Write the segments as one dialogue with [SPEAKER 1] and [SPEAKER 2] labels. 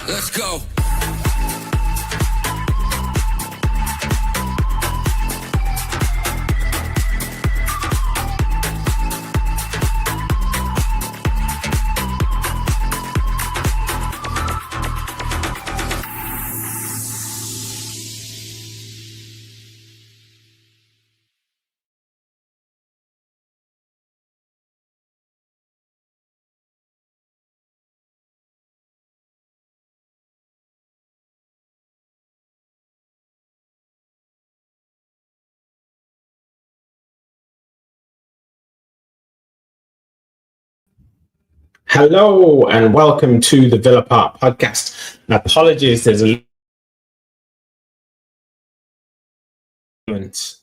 [SPEAKER 1] Let's go.
[SPEAKER 2] Hello and welcome to the Villa Park podcast. Apologies, there's a moment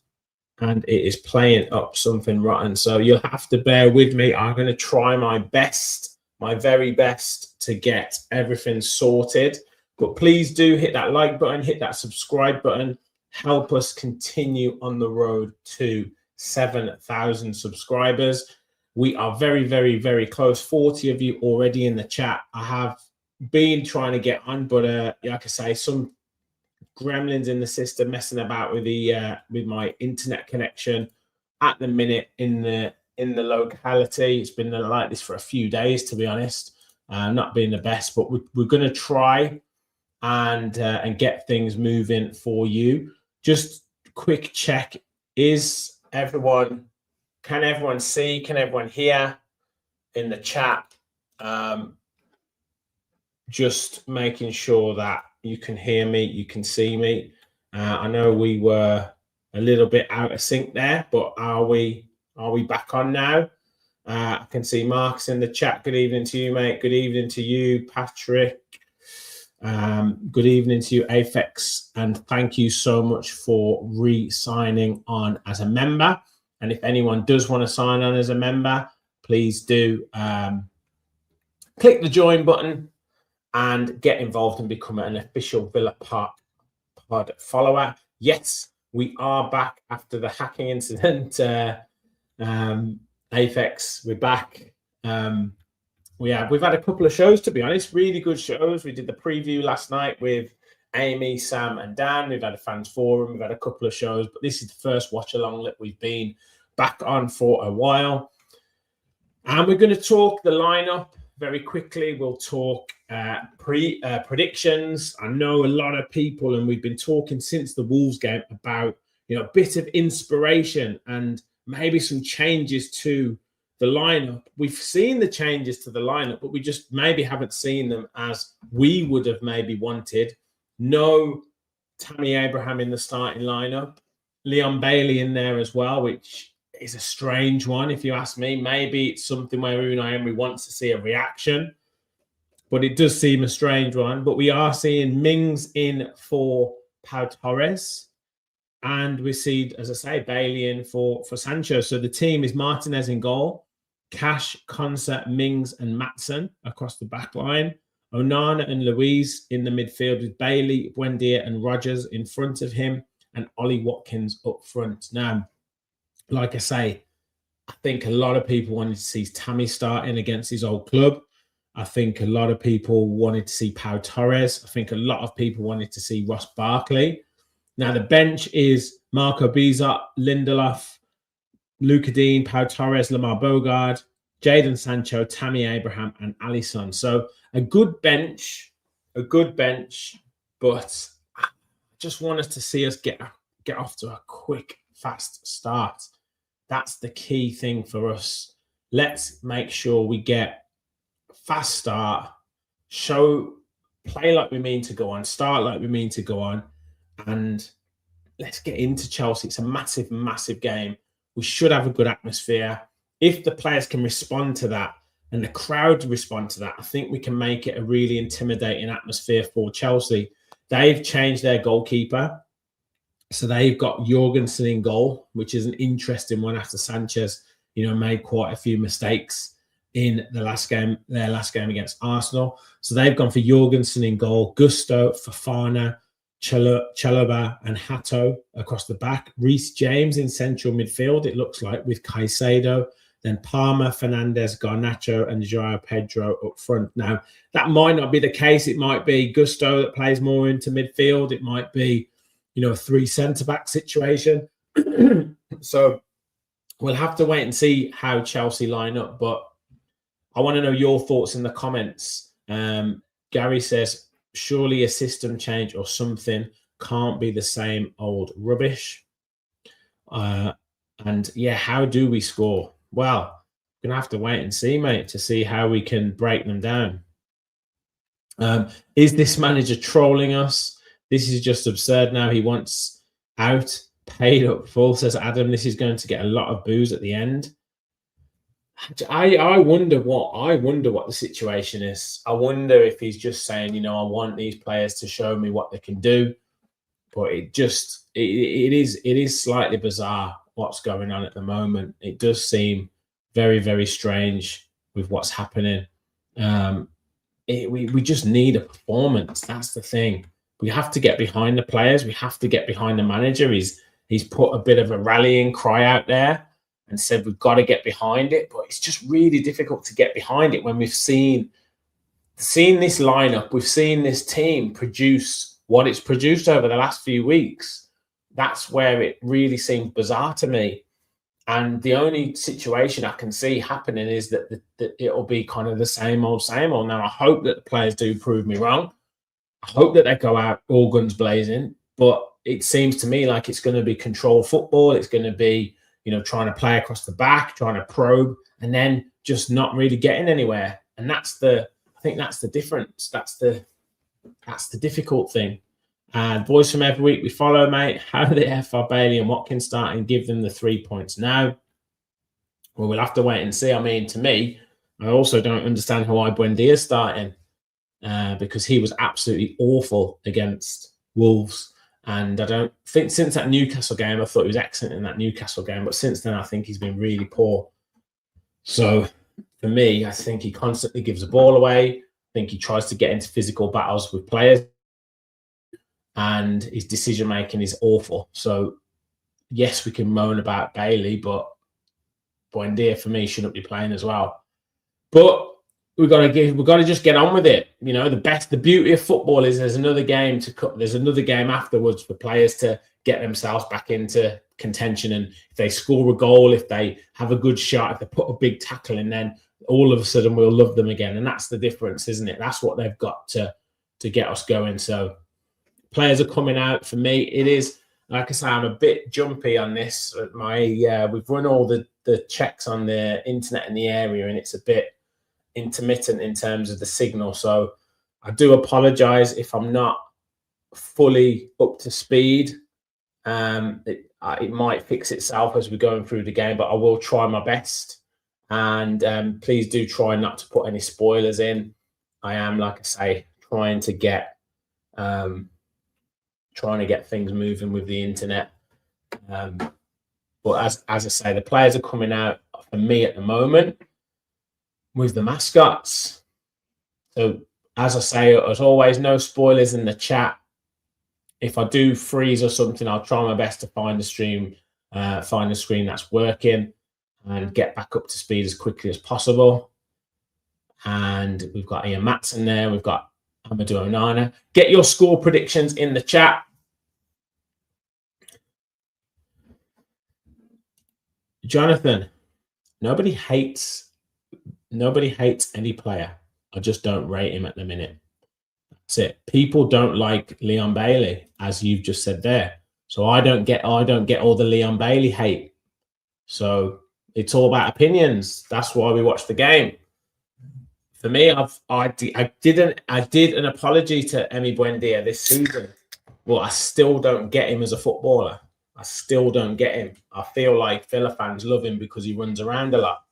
[SPEAKER 2] and it is playing up something rotten, so you'll have to bear with me. I'm going to try my best, my very best, to get everything sorted. But please do hit that like button, hit that subscribe button. Help us continue on the road to 7,000 subscribers. We are very, very, very close. 40 of you already in the chat. I have been trying to get on, but like I say, some gremlins in the system messing about with the with my internet connection at the minute in the locality. It's been like this for a few days, to be honest. Not being the best, but we're going to try and get things moving for you. Just quick check: is everyone? Can everyone see? Can everyone hear in the chat? Just making sure that you can hear me, you can see me. I know we were a little bit out of sync there, but are we back on now? I can see Mark's in the chat. Good evening to you, mate. Good evening to you, Patrick. Good evening to you, Afex, and thank you so much for re-signing on as a member. And if anyone does want to sign on as a member, please do click the join button and get involved and become an official Villa Park pod follower. Yes, we are back after the hacking incident. Afex, we're back. We've had a couple of shows, to be honest, really good shows. We did the preview last night with Amy, Sam, and Dan. We've had a fans forum. We've had a couple of shows, but this is the first watch along that we've been back on for a while. And we're going to talk the lineup very quickly. We'll talk predictions. I know a lot of people, and we've been talking since the Wolves game about, a bit of inspiration and maybe some changes to the lineup. We've seen the changes to the lineup, but we just maybe haven't seen them as we would have maybe wanted. No Tammy Abraham in the starting lineup. Leon Bailey in there as well, which is a strange one, if you ask me. Maybe it's something where Unai Emery wants to see a reaction, but it does seem a strange one. But we are seeing Mings in for Pau Torres, and we see, as I say, Bailey in for Sancho. So the team is Martinez in goal, Cash, Konsa, Mings, and Maatsen across the back line. Onana and Luiz in the midfield with Bailey, Buendia, and Rodgers in front of him, and Ollie Watkins up front. Now, like I say, I think a lot of people wanted to see Tammy starting against his old club. I think a lot of people wanted to see Pau Torres. I think a lot of people wanted to see Ross Barkley. Now, the bench is Marco Bizot, Lindelof, Luca Dean, Pau Torres, Lamar Bogard, Jadon Sancho, Tammy Abraham, and Alisson. So a good bench, but I just wanted to see us get off to a quick, fast start. That's the key thing for us. Let's make sure we get fast start, play like we mean to go on, start like we mean to go on, and let's get into Chelsea. It's a massive, massive game. We should have a good atmosphere. If the players can respond to that and the crowd respond to that, I think we can make it a really intimidating atmosphere for Chelsea. They've changed their goalkeeper. So they've got Jorgensen in goal, which is an interesting one after Sanchez, made quite a few mistakes in their last game against Arsenal. So they've gone for Jorgensen in goal, Gusto, Fofana, Chalobah, and Hato across the back. Reece James in central midfield, it looks like, with Caicedo then Palmer, Fernandez, Garnacho, and Joao Pedro up front. Now, that might not be the case. It might be Gusto that plays more into midfield. It might be, a 3 centre-back situation. So we'll have to wait and see how Chelsea line up. But I want to know your thoughts in the comments. Gary says, surely a system change or something can't be the same old rubbish. And yeah, how do we score? Well, we're going to have to wait and see, mate, to see how we can break them down. Is this manager trolling us? This is just absurd now. He wants out, paid up full, says Adam. This is going to get a lot of boos at the end. I wonder what the situation is. I wonder if he's just saying, I want these players to show me what they can do. But it is slightly bizarre what's going on at the moment. It does seem very, very strange with what's happening. We just need a performance. That's the thing. We have to get behind the players. We have to get behind the manager. He's put a bit of a rallying cry out there and said we've got to get behind it. But it's just really difficult to get behind it when we've seen this lineup. We've seen this team produce what it's produced over the last few weeks. That's where it really seems bizarre to me. And the only situation I can see happening is that it'll be kind of the same old. Now, I hope that the players do prove me wrong. I hope that they go out all guns blazing. But it seems to me like it's going to be controlled football. It's going to be, trying to play across the back, trying to probe, and then just not really getting anywhere. And I think that's the difference. That's the difficult thing. And boys from every week we follow, mate. How do the F are Bailey and Watkins start and give them the 3 points now? Well, we'll have to wait and see. I mean, to me, I also don't understand why Buendia is starting because he was absolutely awful against Wolves. And I don't think since that Newcastle game, I thought he was excellent in that Newcastle game. But since then, I think he's been really poor. So for me, I think he constantly gives the ball away. I think he tries to get into physical battles with players. And his decision-making is awful. So, yes, we can moan about Bailey, but Buendia, for me, shouldn't be playing as well. But we've got to just get on with it. The beauty of football is there's another game afterwards for players to get themselves back into contention. And if they score a goal, if they have a good shot, if they put a big tackle in, then all of a sudden we'll love them again. And that's the difference, isn't it? That's what they've got to get us going. So players are coming out. For me, it is, like I say, I'm a bit jumpy on this. We've run all the checks on the internet in the area, and it's a bit intermittent in terms of the signal. So I do apologise if I'm not fully up to speed. It might fix itself as we're going through the game, but I will try my best. And please do try not to put any spoilers in. I am, like I say, trying to get things moving with the internet. But as I say, the players are coming out for me at the moment with the mascots. So as I say, as always, no spoilers in the chat. If I do freeze or something, I'll try my best to find the screen that's working and get back up to speed as quickly as possible. And we've got Ian Matson there. We've got Amadou Onana. Get your score predictions in the chat. Jonathan, nobody hates any player. I just don't rate him at the minute. That's it. People don't like Leon Bailey, as you've just said there. So I don't get all the Leon Bailey hate. So it's all about opinions. That's why we watch the game. For me, I did an apology to Emi Buendia this season, but I still don't get him as a footballer. I still don't get him. I feel like Villa fans love him because he runs around a lot.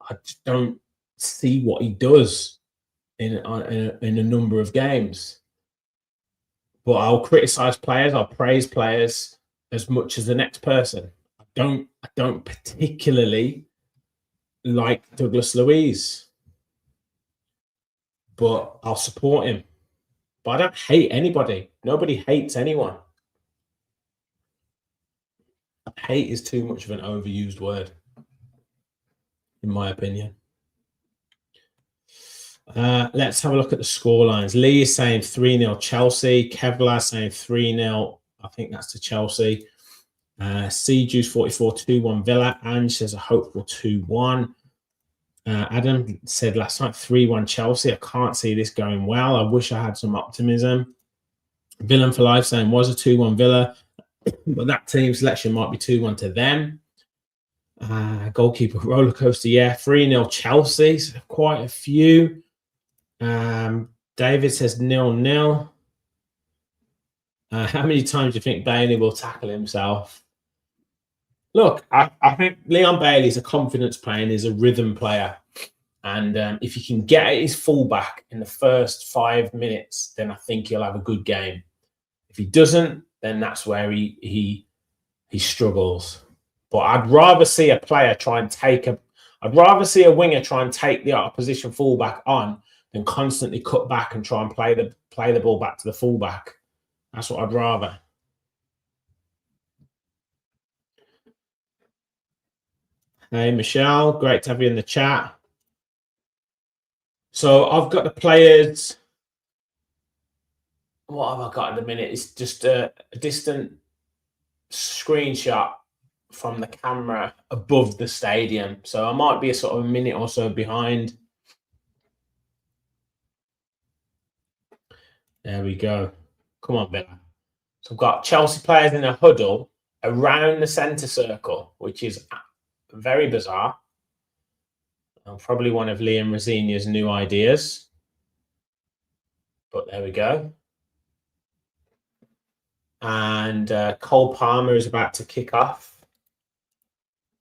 [SPEAKER 2] I just don't see what he does in a number of games. But I'll criticize players. I'll praise players as much as the next person. I don't particularly like Douglas Luiz, but I'll support him. But I don't hate anybody. Nobody hates anyone. Hate is too much of an overused word. in my opinion. Let's have a look at the score lines. Lee is saying 3-0 Chelsea. Kevlar saying 3-0. I think that's to Chelsea. C-Juice 44 2-1 Villa. Ange says a hopeful 2-1. Adam said last night 3-1 Chelsea. I can't see this going well. I wish I had some optimism. Villain for Life saying was a 2-1 Villa, but that team selection might be 2-1 to them. Goalkeeper roller coaster, yeah. 3-0 Chelsea. So quite a few. David says 0-0. How many times do you think Bailey will tackle himself? Look, I think Leon Bailey's a confidence player and he's a rhythm player. And if he can get at his fullback in the first 5 minutes, then I think he'll have a good game. If he doesn't, then that's where he struggles. But I'd rather see a player try and I'd rather see a winger try and take the opposition fullback on than constantly cut back and try and play the ball back to the fullback. That's what I'd rather. Hey, Michelle, great to have you in the chat. So I've got the players. What have I got at the minute? It's just a distant screenshot from the camera above the stadium. So I might be a sort of a minute or so behind. There we go. Come on, Villa. So I've got Chelsea players in a huddle around the centre circle, which is very bizarre. And probably one of Liam Rosenior's new ideas. But there we go. And Cole Palmer is about to kick off.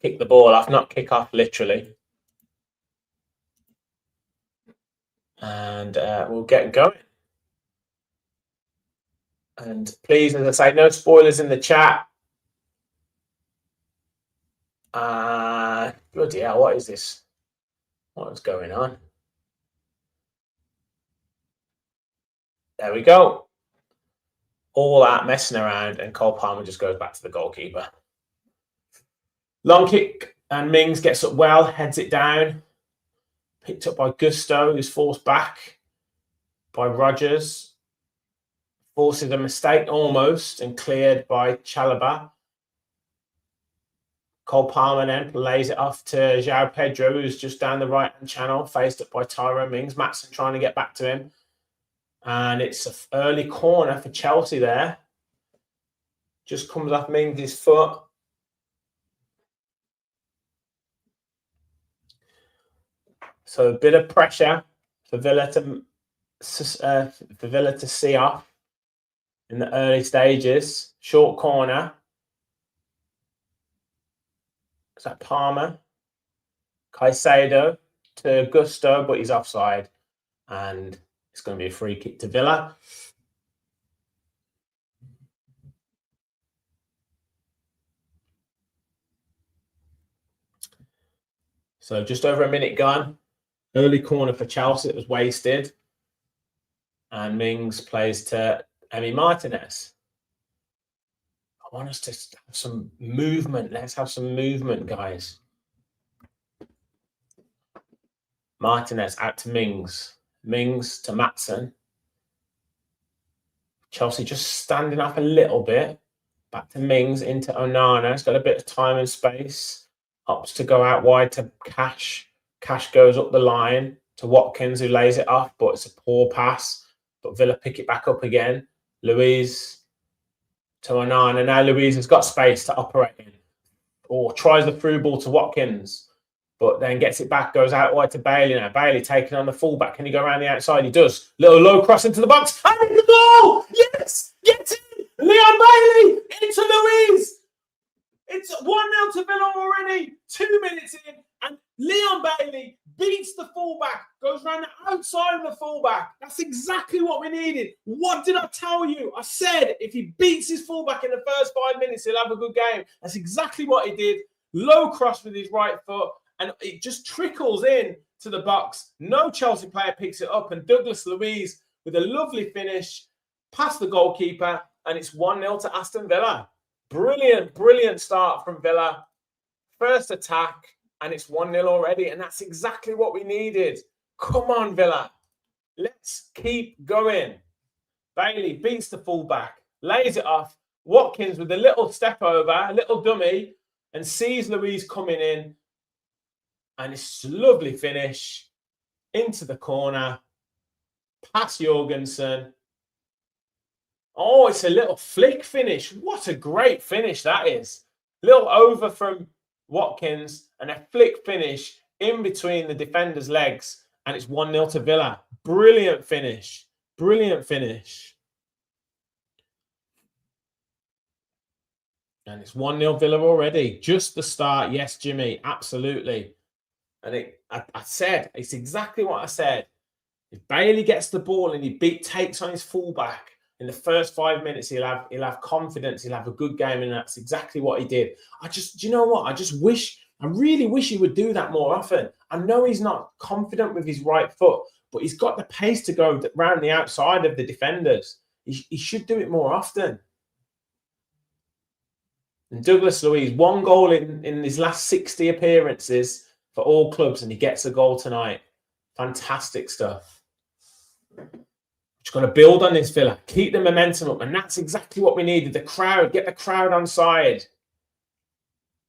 [SPEAKER 2] Kick the ball off, not kick off literally. And we'll get going. And please, as I say, no spoilers in the chat. Bloody hell, what is this? What is going on? There we go. All that messing around, and Cole Palmer just goes back to the goalkeeper. Long kick, and Mings gets up well, heads it down. Picked up by Gusto, who's forced back by Rodgers. Forces a mistake almost, and cleared by Chalobah. Cole Palmer then lays it off to João Pedro, who's just down the right-hand channel, faced up by Tyrone Mings. Maatsen trying to get back to him. And it's an early corner for Chelsea there. Just comes off Mings' foot. So a bit of pressure for Villa to see off in the early stages. Short corner. Is that Palmer? Caicedo to Gusto, but he's offside. And it's going to be a free kick to Villa. So just over a minute gone. Early corner for Chelsea. It was wasted. And Mings plays to Emi Martinez. I want us to have some movement. Let's have some movement, guys. Martinez out to Mings. Mings to Maatsen. Chelsea just standing up a little bit. Back to Mings into Onana. He's got a bit of time and space. Opts to go out wide to Cash. Cash goes up the line to Watkins, who lays it off, but it's a poor pass. But Villa pick it back up again. Luiz to Onana. Now Luiz has got space to operate in. Or tries the through ball to Watkins. But then gets it back, goes out wide to Bailey now. Bailey taking on the fullback. Can he go around the outside? He does. Little low cross into the box. And the goal! Yes! Get it! Leon Bailey into Luiz. It's 1-0 to Villa already. 2 minutes in. And Leon Bailey beats the fullback. Goes around the outside of the fullback. That's exactly what we needed. What did I tell you? I said if he beats his fullback in the first 5 minutes, he'll have a good game. That's exactly what he did. Low cross with his right foot. And it just trickles in to the box. No Chelsea player picks it up. And Douglas Luiz with a lovely finish past the goalkeeper. And it's 1-0 to Aston Villa. Brilliant, brilliant start from Villa. First attack. And it's 1-0 already. And that's exactly what we needed. Come on, Villa. Let's keep going. Bailey beats the fullback, lays it off. Watkins with a little step over, a little dummy, and sees Louise coming in. And it's a lovely finish into the corner. Past Jorgensen. Oh, it's a little flick finish. What a great finish that is. Little over from Watkins and a flick finish in between the defender's legs. And it's 1-0 to Villa. Brilliant finish. Brilliant finish. And it's 1-0 Villa already. Just the start. Yes, Jimmy. Absolutely. And I said, it's exactly what I said. If Bailey gets the ball and he takes on his fullback, in the first 5 minutes, he'll have confidence. He'll have a good game, and that's exactly what he did. Do you know what? I really wish he would do that more often. I know he's not confident with his right foot, but he's got the pace to go around the outside of the defenders. He should do it more often. And Douglas Luiz, 1 goal in his last 60 appearances for all clubs, and he gets a goal tonight. Fantastic stuff. Just got to build on this, Villa. Keep the momentum up. And that's exactly what we needed. The crowd. Get the crowd on side.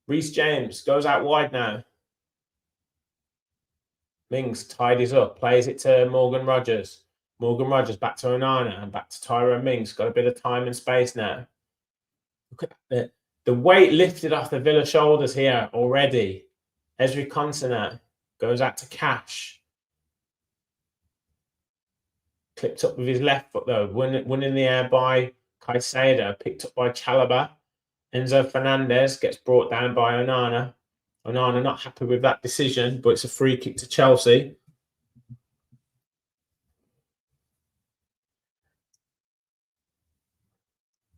[SPEAKER 2] Reece James goes out wide now. Mings tidies up. Plays it to Morgan Rogers. Morgan Rogers back to Onana and back to Tyrone Mings. Got a bit of time and space now. Look at that. The weight lifted off the Villa shoulders here already. Ezri Konsa goes out to Cash. Clipped up with his left foot, though. Won in the air by Caicedo. Picked up by Chalobah. Enzo Fernandez gets brought down by Onana. Onana not happy with that decision, but it's a free kick to Chelsea.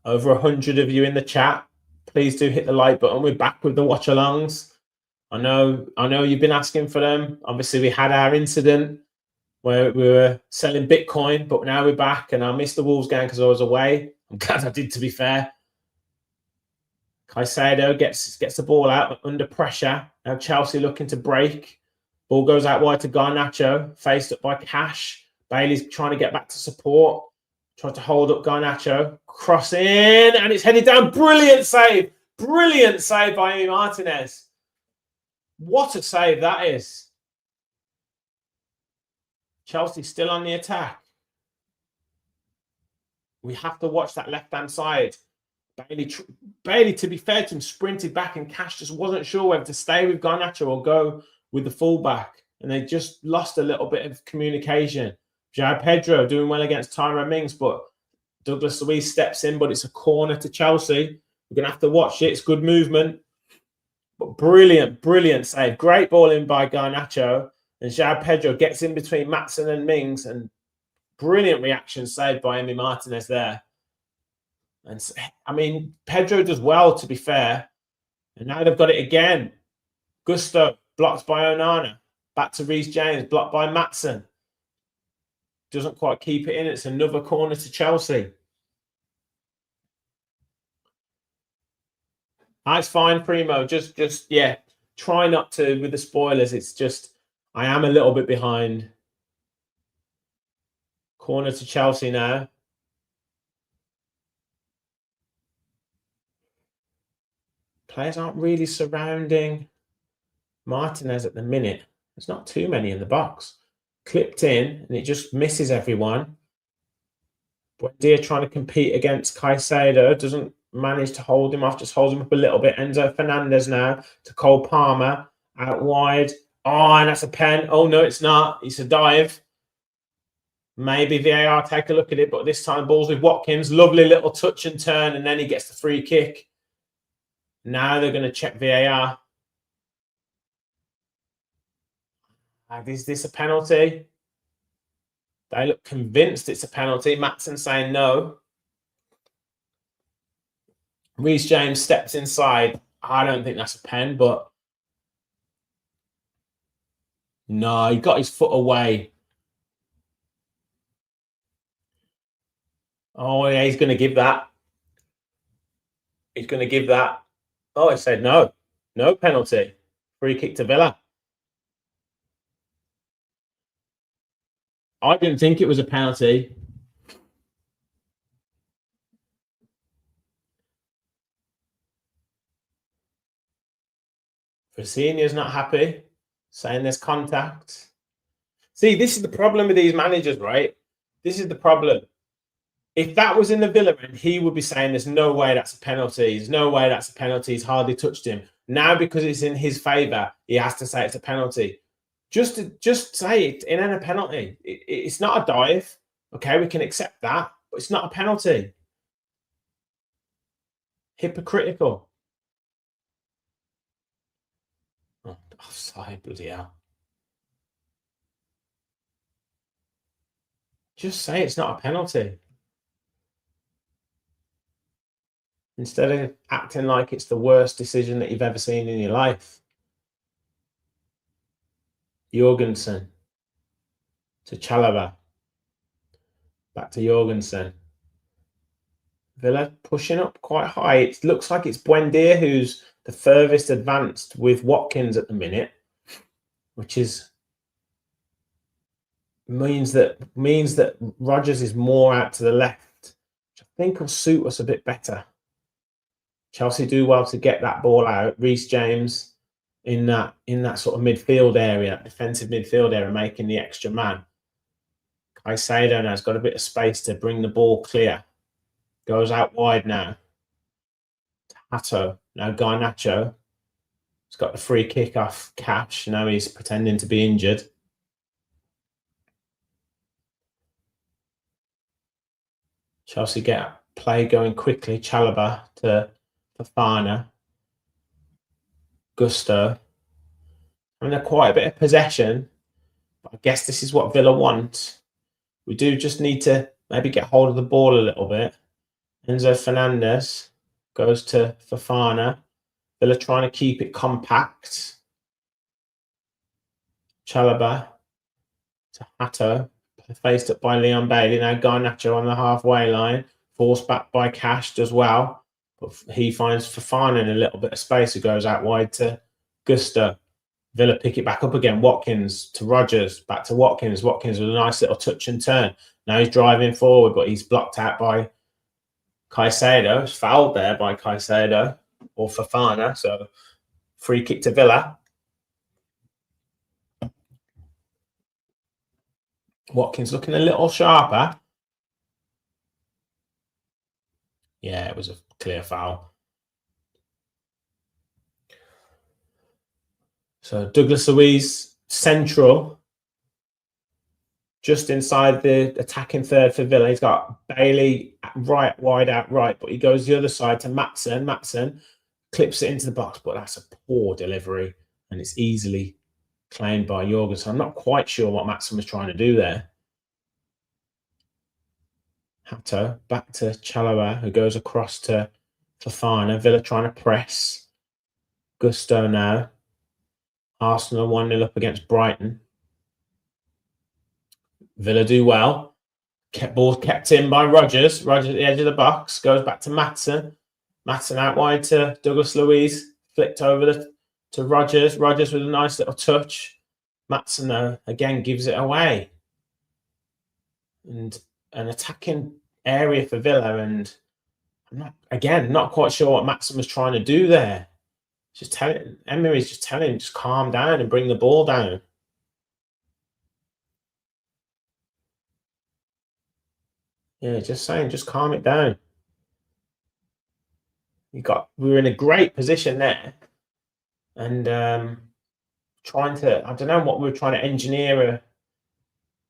[SPEAKER 2] Over 100 of you in the chat. Please do hit the like button. We're back with the watch-alongs. I know you've been asking for them. Obviously, we had our incident where we were selling Bitcoin, but now we're back, and I missed the Wolves game because I was away. I'm glad I did, to be fair. Caicedo gets the ball out under pressure. Now Chelsea looking to break. Ball goes out wide to Garnacho, faced up by Cash. Bailey's trying to get back to support. Trying to hold up Garnacho. Cross in, and it's headed down. Brilliant save. Brilliant save by Emi Martinez. What a save that is. Chelsea still on the attack. We have to watch that left-hand side. Bailey, to be fair to him, sprinted back, and Cash just wasn't sure whether to stay with Garnacho or go with the fullback. And they just lost a little bit of communication. João Pedro doing well against Tyrone Mings, but Douglas Luiz steps in, but it's a corner to Chelsea. We're going to have to watch it. It's good movement. But brilliant, brilliant save. Great ball in by Garnacho. And João Pedro gets in between Maatsen and Mings, and brilliant reaction saved by Emi Martinez there. And I mean, Pedro does well, to be fair. And now they've got it again. Gusto blocked by Onana. Back to Reece James, blocked by Maatsen. Doesn't quite keep it in. It's another corner to Chelsea. That's fine, Primo. Just yeah, try not to with the spoilers. It's just I am a little bit behind. Corner to Chelsea now. Players aren't really surrounding Martinez at the minute. There's not too many in the box. Clipped in, and it just misses everyone. Buendia trying to compete against Caicedo. Doesn't manage to hold him off. Just holds him up a little bit. Enzo Fernandez now to Cole Palmer. Out wide. Oh, and that's a pen. Oh, no, it's not. It's a dive. Maybe VAR take a look at it, but this time ball's with Watkins. Lovely little touch and turn, and then he gets the free kick. Now they're going to check VAR. Is this a penalty? They look convinced it's a penalty. Maatsen saying no. Reece James steps inside. I don't think that's a pen, but no, he got his foot away. Oh, yeah, he's going to give that. He's going to give that. Oh, he said no. No penalty. Free kick to Villa. I didn't think it was a penalty. Vecinia's not happy, saying there's contact. See, this is the problem with these managers, right? This is the problem. If that was in the Villa end, he would be saying there's no way that's a penalty. There's no way that's a penalty. He's hardly touched him. Now, because it's in his favour, he has to say it's a penalty. Just say it ain't a penalty. It's not a dive. Okay, we can accept that, but it's not a penalty. Hypocritical. Oh, offside, bloody hell. Just say it's not a penalty. Instead of acting like it's the worst decision that you've ever seen in your life. Jorgensen to Chalobah. Back to Jorgensen. Villa pushing up quite high. It looks like it's Buendia who's the furthest advanced with Watkins at the minute, which is means that Rodgers is more out to the left, which I think will suit us a bit better. Chelsea do well to get that ball out. Reece James in that sort of midfield area, defensive midfield area, making the extra man. Caicedo now has got a bit of space to bring the ball clear. Goes out wide now. Hato. Now Garnacho. He's got the free kick off Cash. Now he's pretending to be injured. Chelsea get play going quickly. Chalobah to Fofana. Gusto. I mean, they're quite a bit of possession. But I guess this is what Villa want. We do just need to maybe get hold of the ball a little bit. Enzo Fernandez goes to Fofana. Villa trying to keep it compact. Chalobah to Hato. Faced up by Leon Bailey. Now Garnacho on the halfway line. Forced back by Cash, does well. But he finds Fofana in a little bit of space who goes out wide to Gusto. Villa pick it back up again. Watkins to Rodgers. Back to Watkins. Watkins with a nice little touch and turn. Now he's driving forward, but he's blocked out by Caicedo. It's fouled there by Caicedo or Fofana. So free kick to Villa. Watkins looking a little sharper. Yeah, it was a clear foul. So Douglas Luiz central, just inside the attacking third for Villa. He's got Bailey right wide out right, but he goes the other side to Maatsen. Maatsen clips it into the box, but that's a poor delivery, and it's easily claimed by Jorgensen. I'm not quite sure what Maatsen was trying to do there. Hato back to Chalobah, who goes across to Fofana. Villa trying to press. Gusto now. Arsenal 1-0 up against Brighton. Villa do well. Ball kept in by Rodgers. Rodgers at the edge of the box. Goes back to Maatsen. Maatsen out wide to Douglas Luiz. Flicked over to Rodgers. Rodgers with a nice little touch. Maatsen, though, again gives it away. And an attacking area for Villa. And I'm not quite sure what Maatsen was trying to do there. Emery's just telling him, just calm down and bring the ball down. Yeah, just saying, just calm it down. We were in a great position there. And trying to, I don't know what we were trying to engineer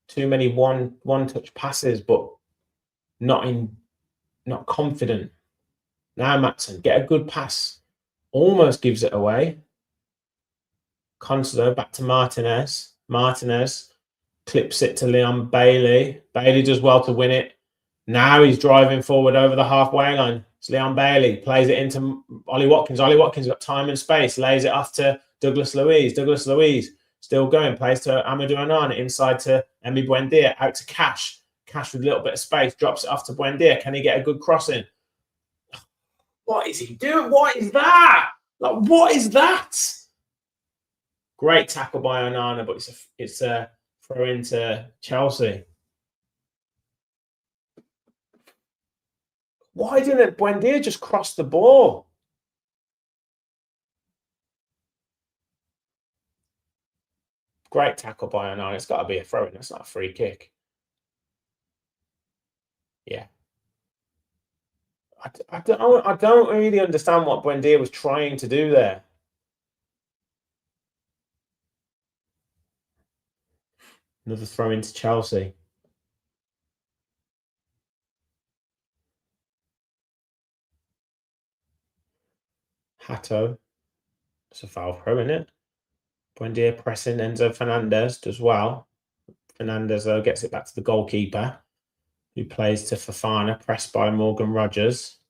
[SPEAKER 2] too many one-touch passes, but not confident. Now Maatsen, get a good pass. Almost gives it away. Consuelo back to Martinez. Martinez clips it to Leon Bailey. Bailey does well to win it. Now he's driving forward over the halfway line. It's Leon Bailey. Plays it into Ollie Watkins. Ollie Watkins got time and space. Lays it off to Douglas Luiz. Douglas Luiz still going. Plays to Amadou Onana. Inside to Emi Buendia. Out to Cash. Cash with a little bit of space. Drops it off to Buendia. Can he get a good crossing? What is he doing? What is that? Like, what is that? Great tackle by Onana, but it's a throw into Chelsea. Why didn't Buendia just cross the ball? Great tackle by Onana. It's got to be a throw-in. That's not a free kick. Yeah. I don't really understand what Buendia was trying to do there. Another throw into Chelsea. Hato. It's a foul throw, isn't it? Buendia pressing. Enzo Fernandez does well. Fernandez, though, gets it back to the goalkeeper, who plays to Fofana, pressed by Morgan Rogers.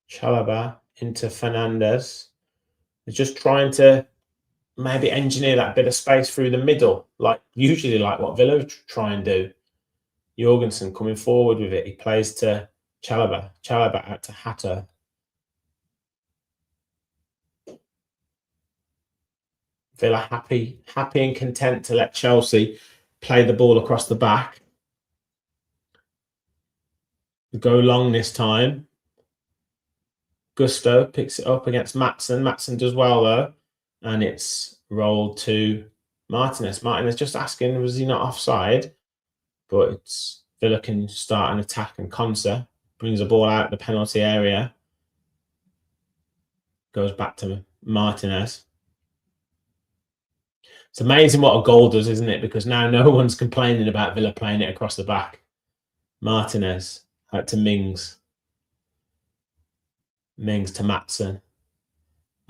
[SPEAKER 2] Chalobah into Fernandez. They're just trying to maybe engineer that bit of space through the middle, like what Villa try and do. Jorgensen coming forward with it. He plays to Chalobah. Chalobah out to Hato. Villa happy and content to let Chelsea play the ball across the back. Go long this time. Gusto picks it up against Maatsen. Maatsen does well, though. And it's rolled to Martinez. Martinez just asking, was he not offside? But it's Villa can start an attack, and Konsa brings the ball out of the penalty area. Goes back to Martinez. It's amazing what a goal does, isn't it? Because now no one's complaining about Villa playing it across the back. Martinez out to Mings. Mings to Maatsen.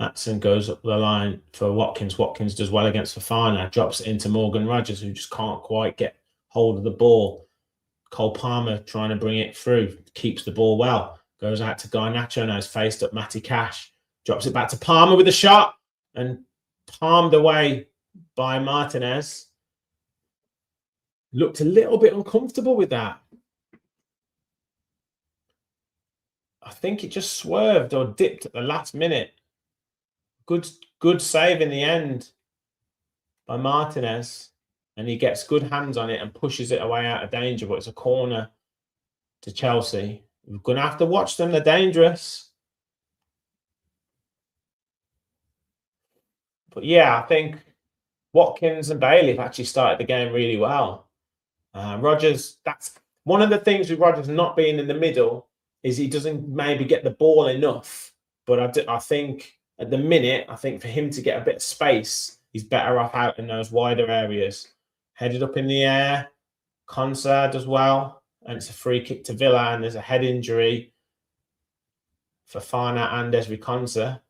[SPEAKER 2] Maatsen goes up the line for Watkins. Watkins does well against Fofana. Drops it into Morgan Rogers, who just can't quite get hold of the ball. Cole Palmer trying to bring it through. Keeps the ball well. Goes out to Garnacho. Now he's faced up Matty Cash. Drops it back to Palmer with a shot. And palmed away by Martinez. Looked a little bit uncomfortable with that. I think it just swerved or dipped at the last minute. Good save in the end by Martinez. And he gets good hands on it and pushes it away out of danger. But it's a corner to Chelsea. We're going to have to watch them. They're dangerous. But yeah, I think Watkins and Bailey have actually started the game really well. Rogers, that's one of the things with Rogers not being in the middle is he doesn't maybe get the ball enough. But I think at the minute, I think for him to get a bit of space, he's better off out in those wider areas. Headed up in the air. Konsa does well. And it's a free kick to Villa. And there's a head injury for Fofana and Ezri Konsa.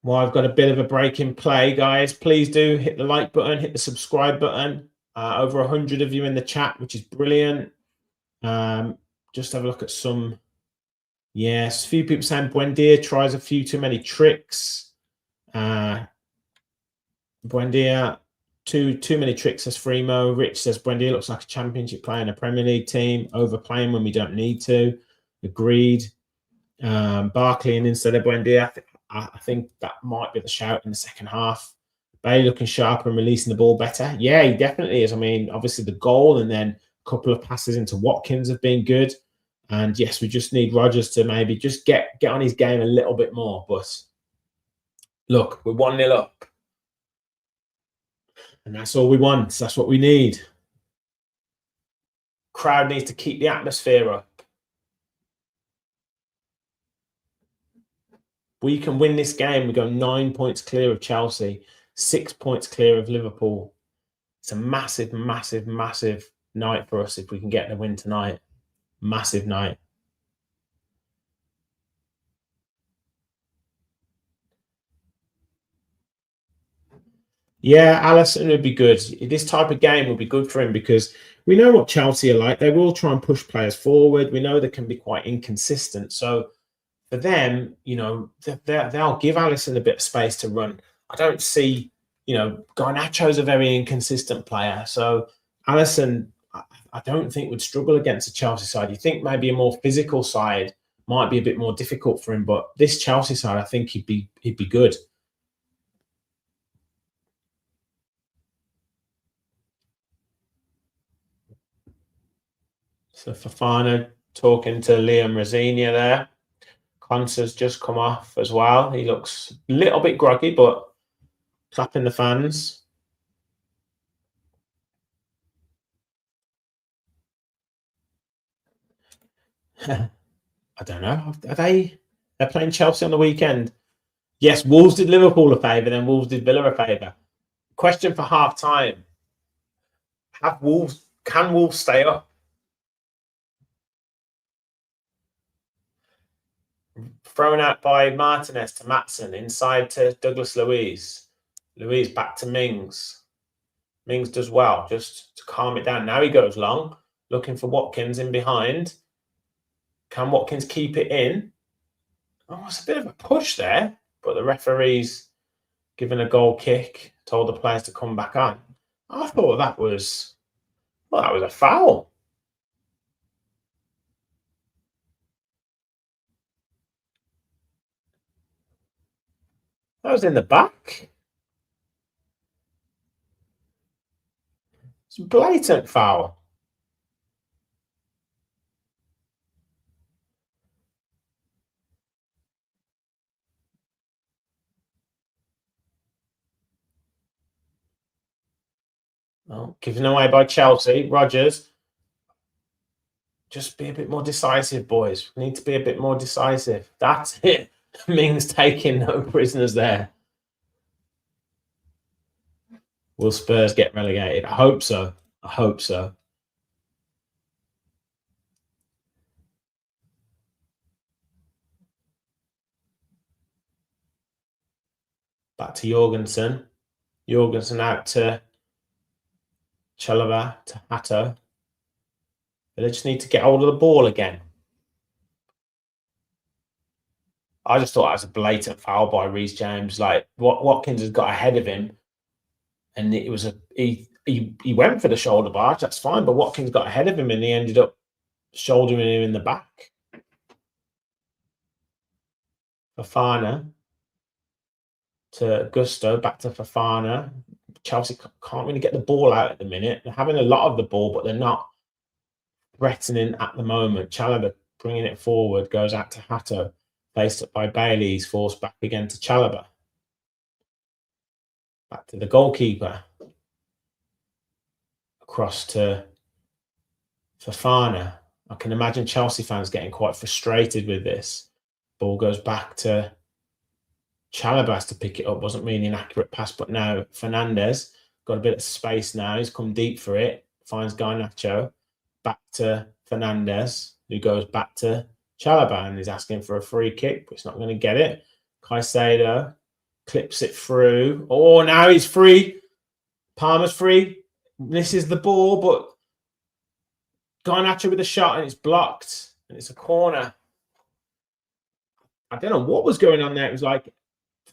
[SPEAKER 2] Well, I've got a bit of a break in play, guys. Please do hit the like button, hit the subscribe button. Over 100 of you in the chat, which is brilliant. Just have a look at some. Yes, a few people saying Buendia tries a few too many tricks. Buendia, too many tricks, says Fremo. Rich says Buendia looks like a championship player in a Premier League team, overplaying when we don't need to. Agreed. Barkley and instead of Buendia, I think that might be the shout in the second half. Bailey looking sharper and releasing the ball better. Yeah, he definitely is. I mean, obviously the goal and then a couple of passes into Watkins have been good. And yes, we just need Rogers to maybe just get on his game a little bit more. But look, we're 1-0 up. And that's all we want. That's what we need. Crowd needs to keep the atmosphere up. We can win this game. We go 9 points clear of Chelsea, 6 points clear of Liverpool. It's a massive, massive, massive night for us if we can get the win tonight. Massive night. Yeah, Alisson would be good. This type of game would be good for him because we know what Chelsea are like. They will try and push players forward. We know they can be quite inconsistent. So for them, you know, they'll give Alisson a bit of space to run. I don't see, you know, Garnacho's a very inconsistent player. So Alisson, I don't think would struggle against a Chelsea side. You think maybe a more physical side might be a bit more difficult for him. But this Chelsea side, I think he'd be good. So Fofana talking to Liam Rosinia there. Konsa's just come off as well. He looks a little bit groggy, but clapping the fans. I don't know. They're playing Chelsea on the weekend. Yes, Wolves did Liverpool a favour, then Wolves did Villa a favour. Question for half time. Can Wolves stay up? Thrown out by Martinez to Maatsen, inside to Douglas Luiz. Luiz back to Mings. Mings does well, just to calm it down. Now he goes long, looking for Watkins in behind. Can Watkins keep it in? Oh, it's a bit of a push there, but the referee's given a goal kick, told the players to come back on. I thought that was a foul. That was in the back. It's a blatant foul. Well, given away by Chelsea. Rodgers, just be a bit more decisive, boys. We need to be a bit more decisive. That's it. Mings taking no prisoners there. Will Spurs get relegated? I hope so. I hope so. Back to Jorgensen. Jorgensen out to Chalobah, to Hato. They just need to get hold of the ball again. I just thought that was a blatant foul by Reece James. Like, Watkins has got ahead of him, and it was he went for the shoulder barge. That's fine, but Watkins got ahead of him, and he ended up shouldering him in the back. Fofana to Gusto, back to Fofana. Chelsea can't really get the ball out at the minute. They're having a lot of the ball, but they're not threatening at the moment. Chalobah bringing it forward, goes out to Hato, faced up by Bailey. He's forced back again to Chalobah. Back to the goalkeeper. Across to Fofana. I can imagine Chelsea fans getting quite frustrated with this. Ball goes back to Chalobah, has to pick it up. Wasn't really an accurate pass, but now Fernandez got a bit of space now. He's come deep for it. Finds Garnacho. Back to Fernandez, who goes back to Chalobah and is asking for a free kick, but he's not going to get it. Caicedo clips it through. Oh, now he's free. Palmer's free. Misses the ball, but Garnacho with a shot and it's blocked. And it's a corner. I don't know what was going on there. It was like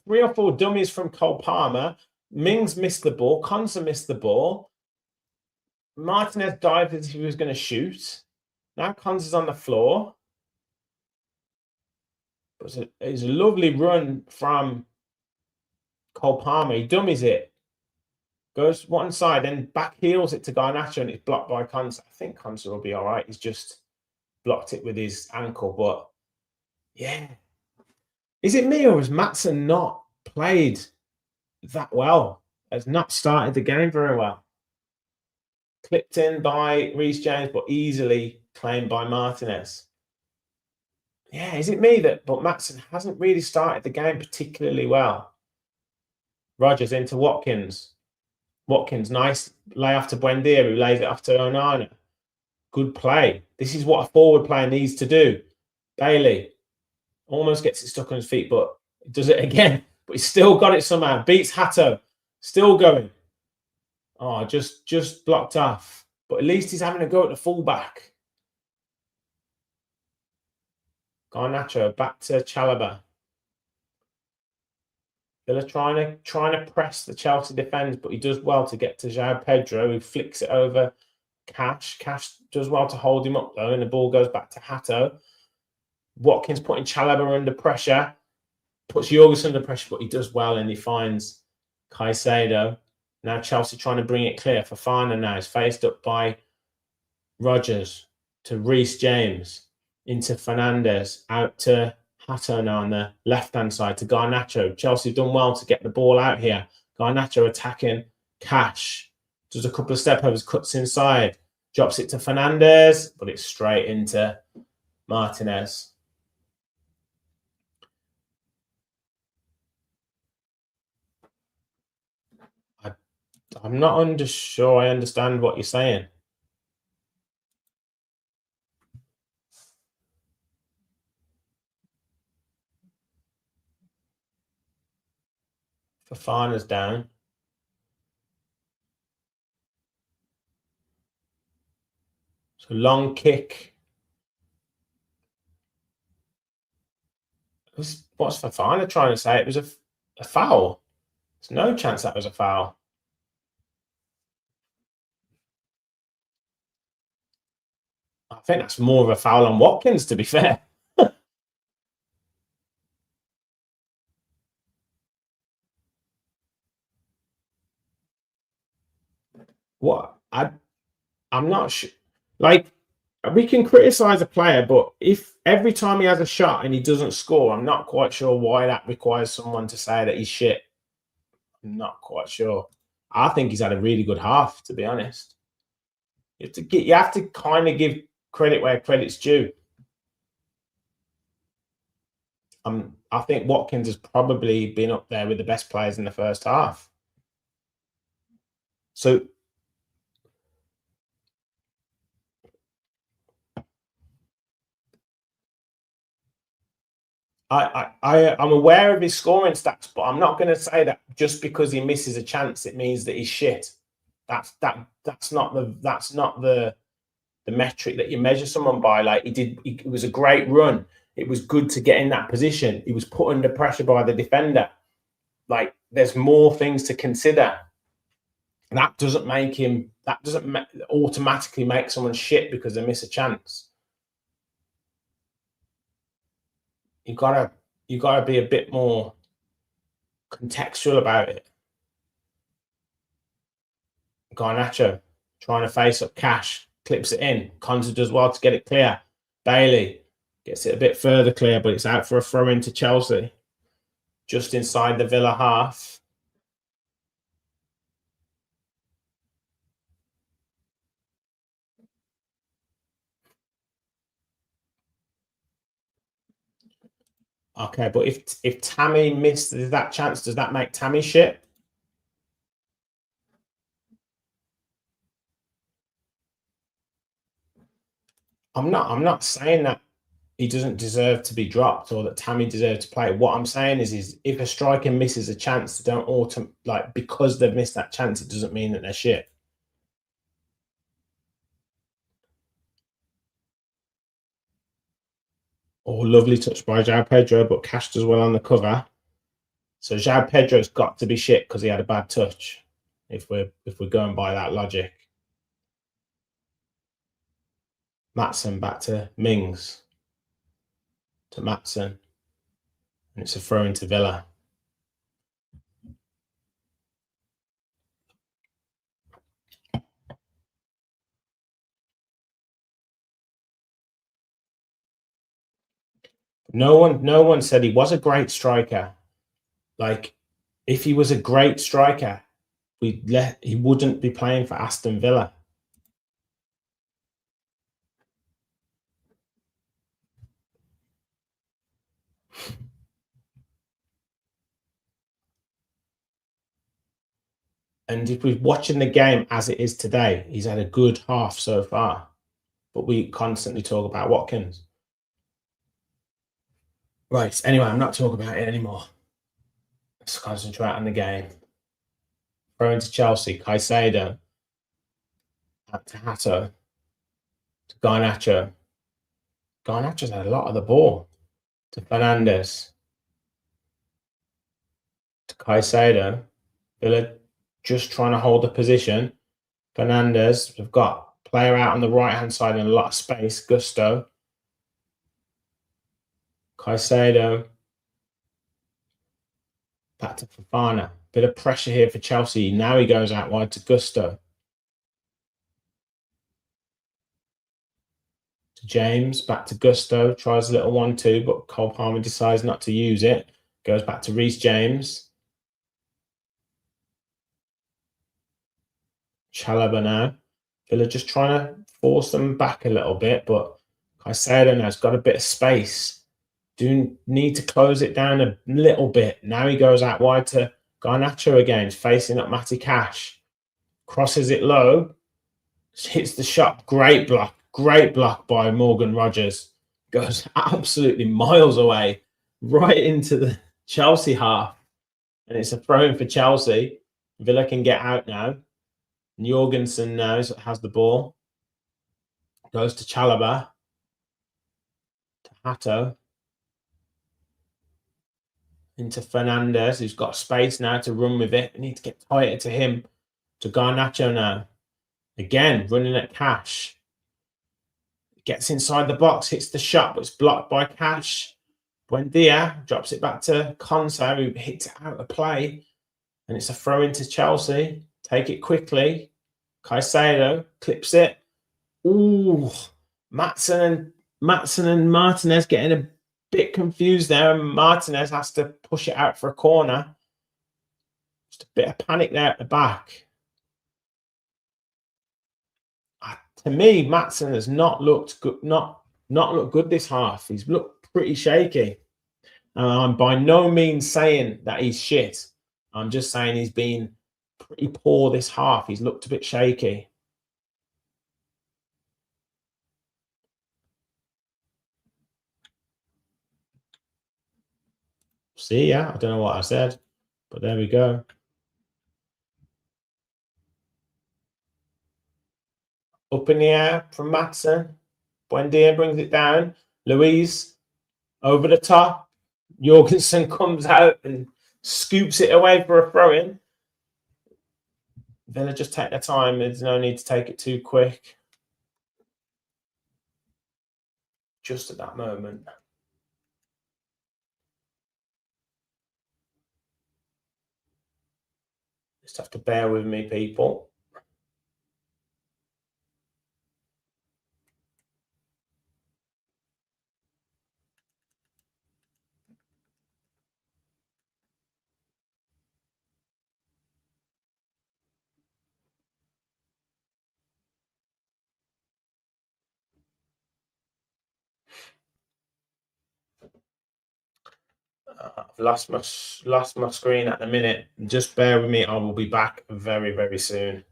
[SPEAKER 2] 3 or 4 dummies from Cole Palmer. Mings missed the ball. Konsa missed the ball. Martinez dived as if he was going to shoot. Now Konsa's on the floor. It's a lovely run from Cole Palmer. He dummies it. Goes one side, then back heels it to Garnacho, and it's blocked by Konsa. I think Konsa will be all right. He's just blocked it with his ankle. But, yeah. Is it me or has Maatsen not played that well? Has not started the game very well. Clipped in by Reece James, but easily claimed by Martinez. Yeah, is it me but Maatsen hasn't really started the game particularly well. Rodgers into Watkins. Watkins, nice layoff to Buendia, who lays it off to Onana. Good play. This is what a forward player needs to do. Bailey almost gets it stuck on his feet, but does it again. But he's still got it somehow. Beats Hato. Still going. Oh, just blocked off. But at least he's having a go at the fullback. Garnacho back to Chalobah. Villa trying to press the Chelsea defence, but he does well to get to João Pedro, who flicks it over Cash. Cash does well to hold him up though, and the ball goes back to Hato. Watkins putting Chalobah under pressure, puts Jorgensen under pressure, but he does well and he finds Caicedo. Now Chelsea trying to bring it clear. Fofana now is faced up by Rodgers to Reece James, into Fernandes, out to Hato now on the left-hand side to Garnacho. Chelsea have done well to get the ball out here. Garnacho attacking Cash. Does a couple of step-overs, cuts inside, drops it to Fernandes, but it's straight into Martinez. I'm not sure I understand what you're saying. Fofana's down. So long kick. What's Fofana trying to say? It was a foul. There's no chance that was a foul. I think that's more of a foul on Watkins, to be fair. What? I'm not sure. Like, we can criticize a player, but if every time he has a shot and he doesn't score, I'm not quite sure why that requires someone to say that he's shit. I'm not quite sure. I think he's had a really good half, to be honest. You have to kind of give credit where credit's due. I think Watkins has probably been up there with the best players in the first half. So I'm aware of his scoring stats, but I'm not going to say that just because he misses a chance, it means that he's shit. That's not the metric that you measure someone by. Like it was a great run. It was good to get in that position. He was put under pressure by the defender. Like there's more things to consider. That doesn't automatically make someone shit because they miss a chance. You gotta be a bit more contextual about it. Garnacho trying to face up Cash, clips it in. Konza does well to get it clear. Bailey gets it a bit further clear, but it's out for a throw into Chelsea. Just inside the Villa half. Okay, but if Tammy missed that chance, does that make Tammy shit? I'm not saying that he doesn't deserve to be dropped or that Tammy deserves to play. What I'm saying is if a striker misses a chance, because they've missed that chance, it doesn't mean that they're shit. Oh, lovely touch by João Pedro, but Cash does well on the cover. So João Pedro's got to be shit because he had a bad touch. If we're going by that logic. Maatsen back to Mings. To Maatsen. And it's a throw into Villa. No one said he was a great striker. Like, if he was a great striker, he wouldn't be playing for Aston Villa. And if we're watching the game as it is today, he's had a good half so far. But we constantly talk about Watkins. Right. Anyway, I'm not talking about it anymore. Let's concentrate on the game. Throw into Chelsea. Caicedo. Back to Hato. To Garnacho. Garnacho's had a lot of the ball. To Fernandes. To Caicedo. Villa just trying to hold the position. Fernandes. We've got player out on the right-hand side in a lot of space. Gusto. Caicedo. Back to Fofana. Bit of pressure here for Chelsea. Now he goes out wide to Gusto. To James. Back to Gusto. Tries a little 1-2, but Cole Palmer decides not to use it. Goes back to Reece James. Chalobah now. Villa just trying to force them back a little bit, but Caicedo now has got a bit of space. Do need to close it down a little bit. Now he goes out wide to Garnacho again, facing up Matty Cash. Crosses it low. Hits the shot. Great block. Great block by Morgan Rogers. Goes absolutely miles away. Right into the Chelsea half. And it's a throw-in for Chelsea. Villa can get out now. Jorgensen now has the ball. Goes to Chalobah. To Hato. Into Fernandez, who's got space now to run with it. We need to get tighter to him. To Garnacho now. Again, running at Cash. Gets inside the box, hits the shot, but it's blocked by Cash. Buendia drops it back to Konsa, who hits it out of play. And it's a throw into Chelsea. Take it quickly. Caicedo clips it. Ooh, Maatsen and Martinez getting a bit confused there. And Martinez has to push it out for a corner. Just a bit of panic there at the back. To me, Maatsen has not looked good. Not looked good this half. He's looked pretty shaky. I'm by no means saying that he's shit. I'm just saying he's been pretty poor this half. He's looked a bit shaky. See, yeah, I don't know what I said, but there we go. Up in the air from Maatsen. Buendia brings it down. Luiz over the top. Jorgensen comes out and scoops it away for a throw-in. Villa just take their time. There's no need to take it too quick. Just at that moment. Just have to bear with me, people. I've lost my screen at the minute. Just bear with me. I will be back very, very soon.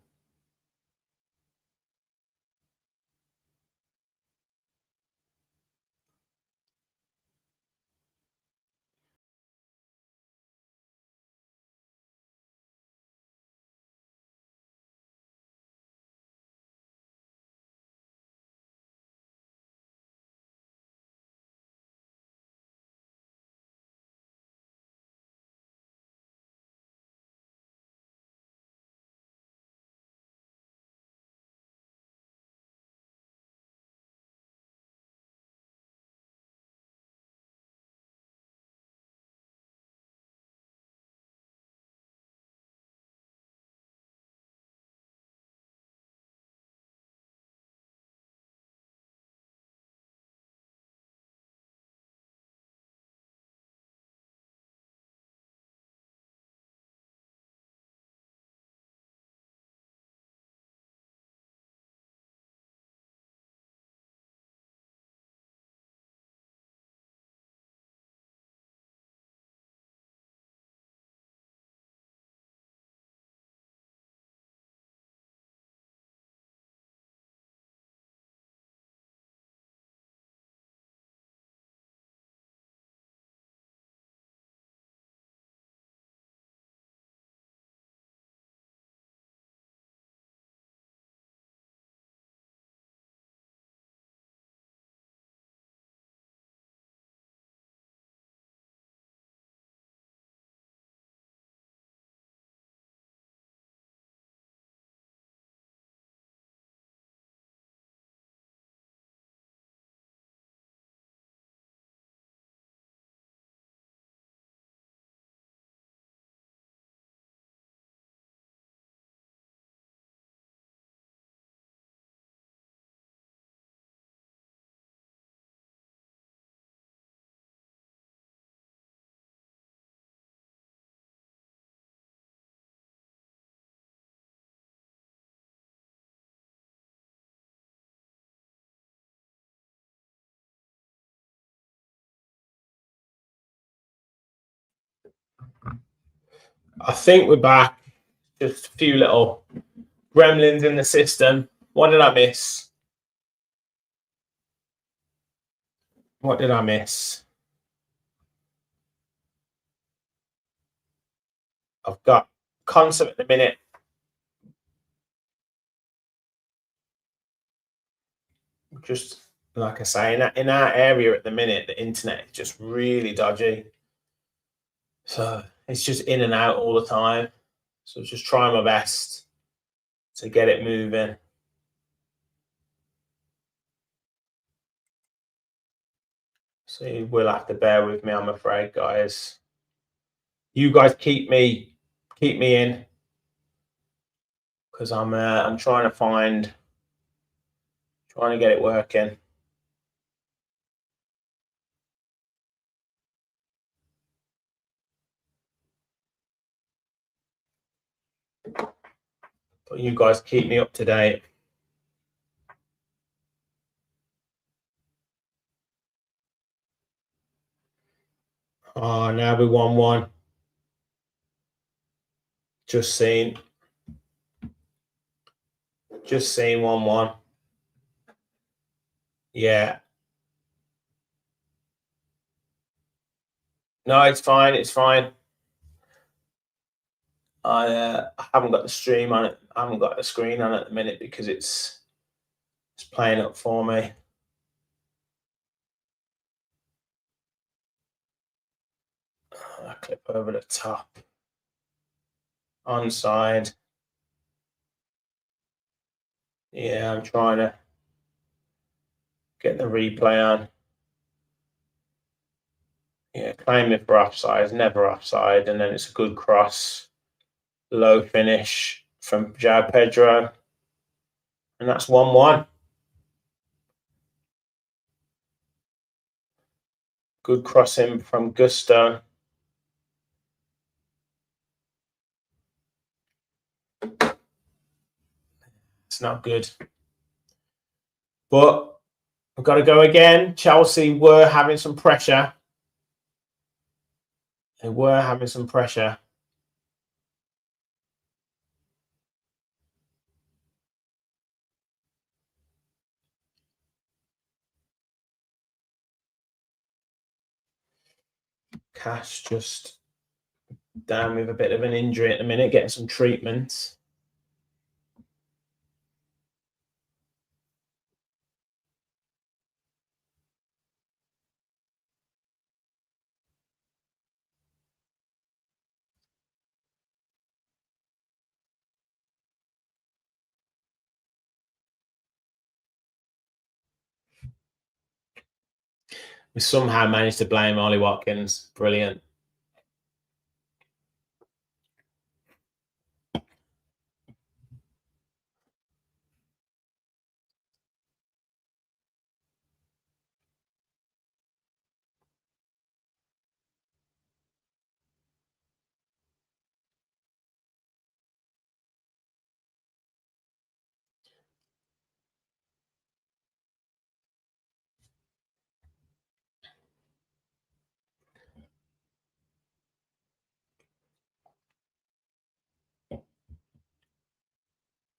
[SPEAKER 2] I think we're back. Just a few little gremlins in the system. What did I miss? What did I miss? I've got concert at the minute. Just like I say, in our area at the minute, the internet is just really dodgy. So it's just in and out all the time. So just trying my best to get it moving. So you will have to bear with me, I'm afraid, guys. You guys keep me in, because I'm trying to get it working. But you guys keep me up to date. Oh, now we're 1-1. Just seen 1-1. Yeah. No, it's fine. It's fine. I haven't got the stream on it. I haven't got the screen on at the minute because it's playing up for me. I clip over the top. Onside. Yeah, I'm trying to get the replay on. Yeah, claim it for offside. It's never offside. And then it's a good cross. Low finish from João Pedro. And that's 1-1. Good crossing from Gusto. It's not good. But we've got to go again. Chelsea were having some pressure. They were having some pressure. Cash just down with a bit of an injury at the minute, getting some treatment. We somehow managed to blame Ollie Watkins. Brilliant.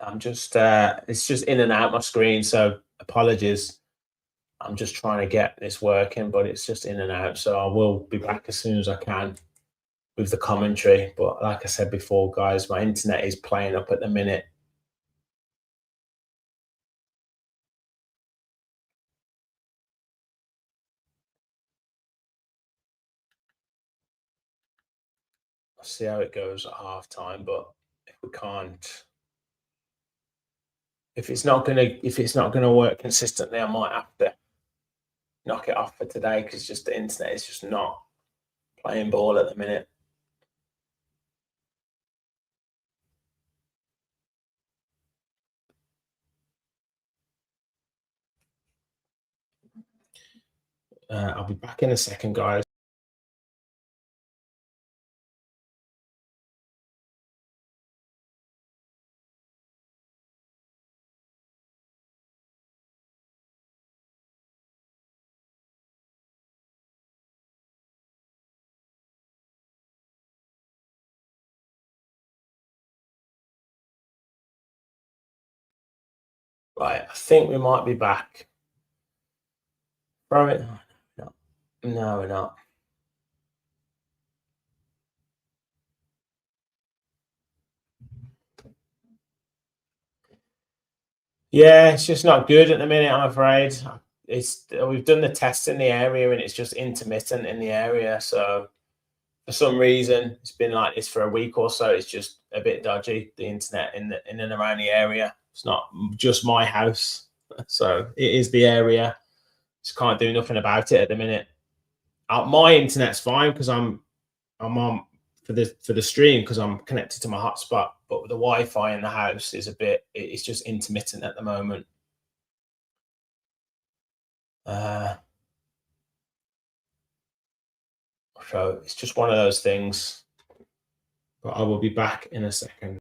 [SPEAKER 2] I'm just it's just in and out my screen, so apologies. I'm just trying to get this working, but it's just in and out. So I will be back as soon as I can with the commentary. But like I said before, guys, my internet is playing up at the minute. I'll see how it goes at half time, but if we can't, if it's not gonna work consistently, I might have to knock it off for today because just the internet is just not playing ball at the minute. I'll be back in a second, guys. Right, I think we might be back. Throw it. No, no, we're not. Yeah, it's just not good at the minute, I'm afraid. We've done the tests in the area and it's just intermittent in the area. So for some reason, it's been like this for a week or so. It's just a bit dodgy, the internet in and around the area. It's not just my house, so it is the area. Just can't do nothing about it at the minute. My internet's fine because I'm on for the stream because I'm connected to my hotspot, but the Wi-Fi in the house is it's just intermittent at the moment. So it's just one of those things. But I will be back in a second.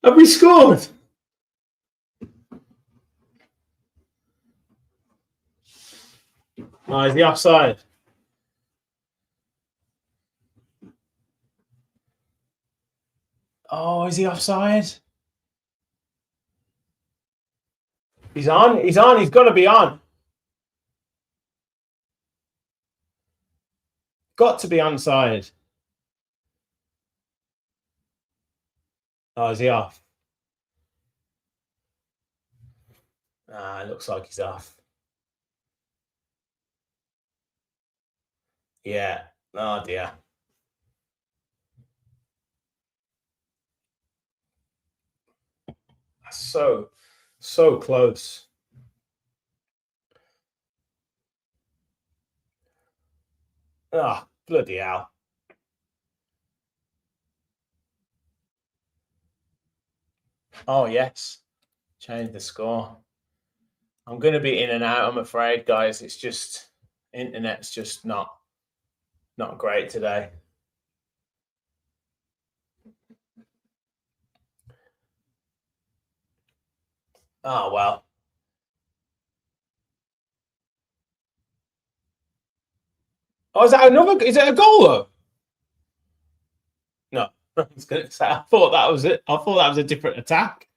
[SPEAKER 2] Have we scored? Oh, is the offside? Oh, is he offside? He's on. He's on. He's got to be on. Got to be onside. Oh, is he off? Ah, it looks like he's off. Yeah. Oh dear. That's so close. Ah, bloody hell. Oh yes. Change the score. I'm going to be in and out, I'm afraid, guys. It's just internet's just not great today. Oh well. Oh, is that another? Is it a goal though? No, I was going to say. I thought that was it. I thought that was a different attack.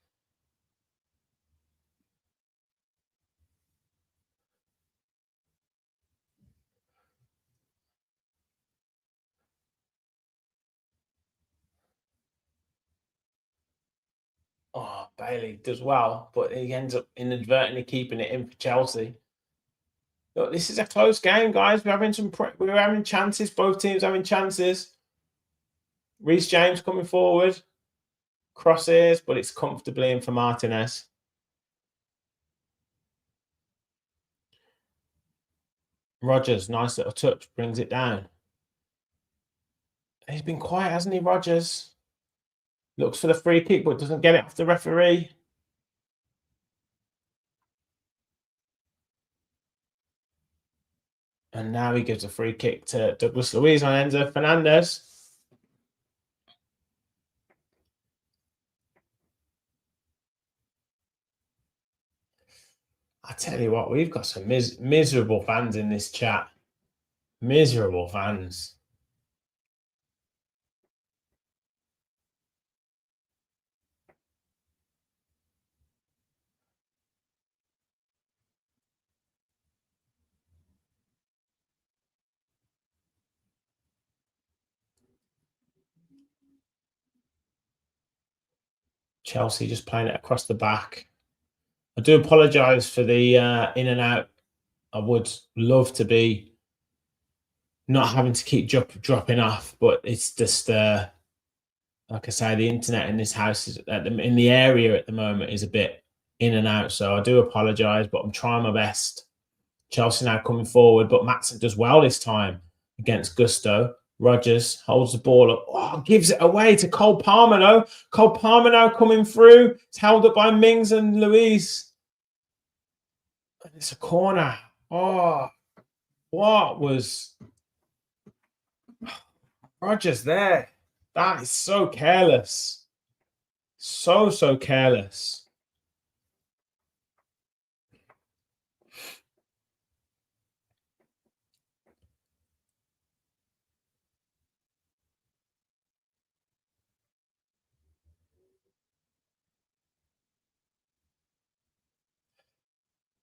[SPEAKER 2] Oh, Bailey does well, but he ends up inadvertently keeping it in for Chelsea. Look, this is a close game, guys. We're having chances. Both teams having chances. Reece James coming forward, crosses, but it's comfortably in for Martinez. Rogers, nice little touch, brings it down. He's been quiet, hasn't he, Rogers? Looks for the free kick, but doesn't get it off the referee. And now he gives a free kick to Douglas Luiz on Enzo Fernandez. I tell you what, we've got some miserable fans in this chat. Miserable fans. Chelsea just playing it across the back. I do apologise for the in and out. I would love to be not having to keep dropping off, but it's just like I say, the internet in this house is in the area at the moment is a bit in and out. So I do apologise, but I'm trying my best. Chelsea now coming forward, but Matson does well this time against Gusto. Rogers holds the ball up. Oh, gives it away to Cole Palmer, though. Cole Palmer now coming through. It's held up by Mings and Luiz. And it's a corner. Oh, what was Rogers there? That is so careless. So careless.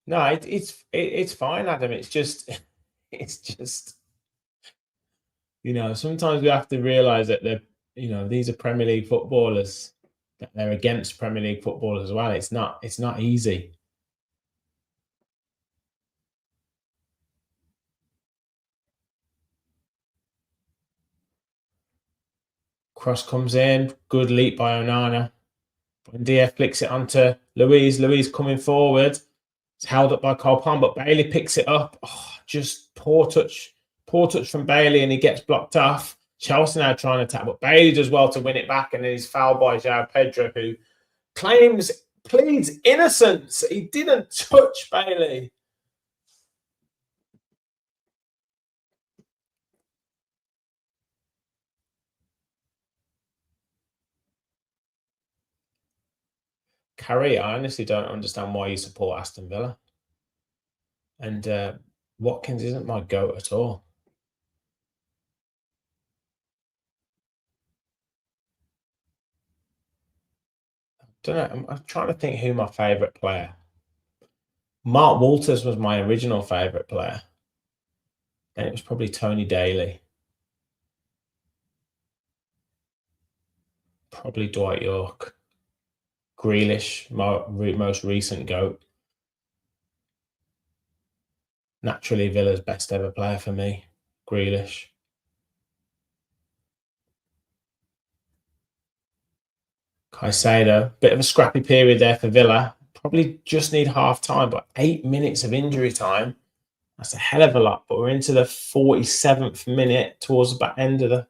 [SPEAKER 2] No, it's fine, Adam. It's just sometimes we have to realize that these are Premier League footballers, that they're against Premier League football as well. It's not easy. Cross comes in, good leap by Onana. Buendia flicks it onto Luiz. Luiz coming forward. It's held up by Cole Palmer, but Bailey picks it up. Oh, just poor touch from Bailey, and he gets blocked off. Chelsea now trying to attack, but Bailey does well to win it back, and then he's fouled by João Pedro, who pleads innocence. He didn't touch Bailey. Carrie, I honestly don't understand why you support Aston Villa. And Watkins isn't my goat at all. I don't know. I'm trying to think who my favourite player. Mark Walters was my original favourite player. And it was probably Tony Daly. Probably Dwight York. Grealish, my most recent GOAT. Naturally, Villa's best ever player for me, Grealish. Caicedo, bit of a scrappy period there for Villa. Probably just need half time, but 8 minutes of injury time. That's a hell of a lot. But we're into the 47th minute, towards the back end of the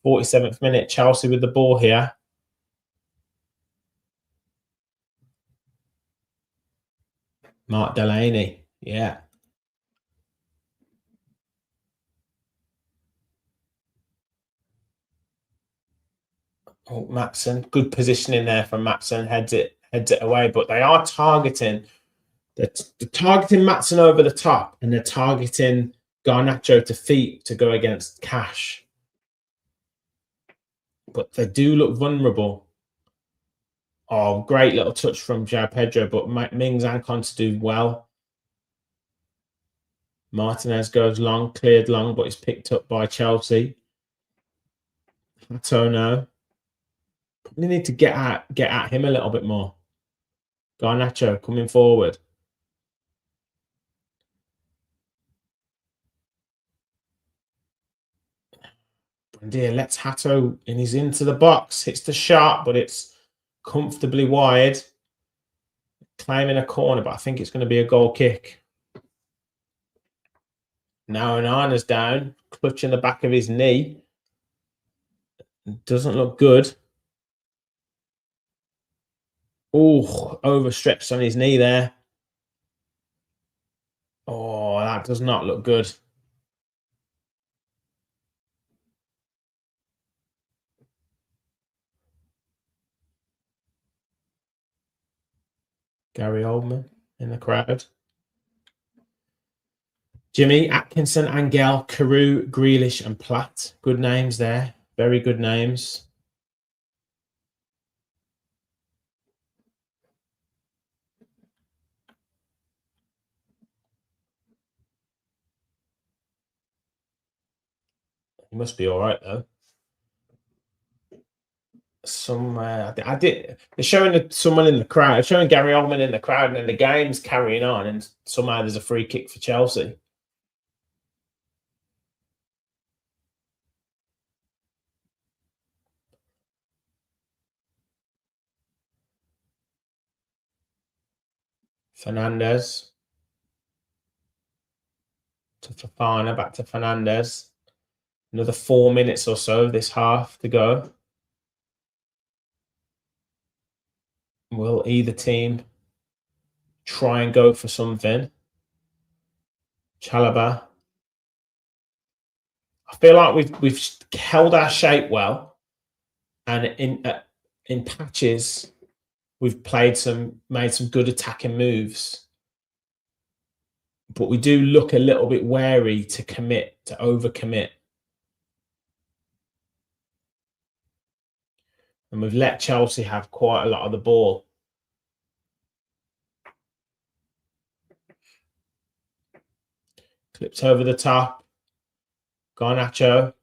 [SPEAKER 2] 47th minute. Chelsea with the ball here. Mark Delaney, yeah. Oh, Matson, good positioning there from Matson. Heads it away, but they are targeting. They're targeting Matson over the top, and they're targeting Garnacho to feet to go against Cash. But they do look vulnerable. Oh, great little touch from João Pedro, but Mings and Konsa do well. Martinez goes long, cleared long, but it's picked up by Chelsea. Hato now. Probably need to get at him a little bit more. Garnacho coming forward. Buendia lets Hato, and he's into the box. Hits the shot, but it's comfortably wide. Claiming a corner, but I think it's going to be a goal kick. Now Onana's down, clutching the back of his knee. Doesn't look good. Oh, overstretched on his knee there. Oh, that does not look good. Gary Oldman in the crowd. Jimmy, Atkinson, Angel, Carew, Grealish, and Platt. Good names there. Very good names. He must be all right though. I did. They're showing someone in the crowd, showing Gary Oldman in the crowd, and then the game's carrying on, and somehow there's a free kick for Chelsea. Fernandez to Fofana, back to Fernandez. Another 4 minutes or so this half to go. Will either team try and go for something? Chalobah. I feel like we've held our shape well, and in patches we've made some good attacking moves, but we do look a little bit wary to overcommit, and we've let Chelsea have quite a lot of the ball. Clips over the top. Garnacho.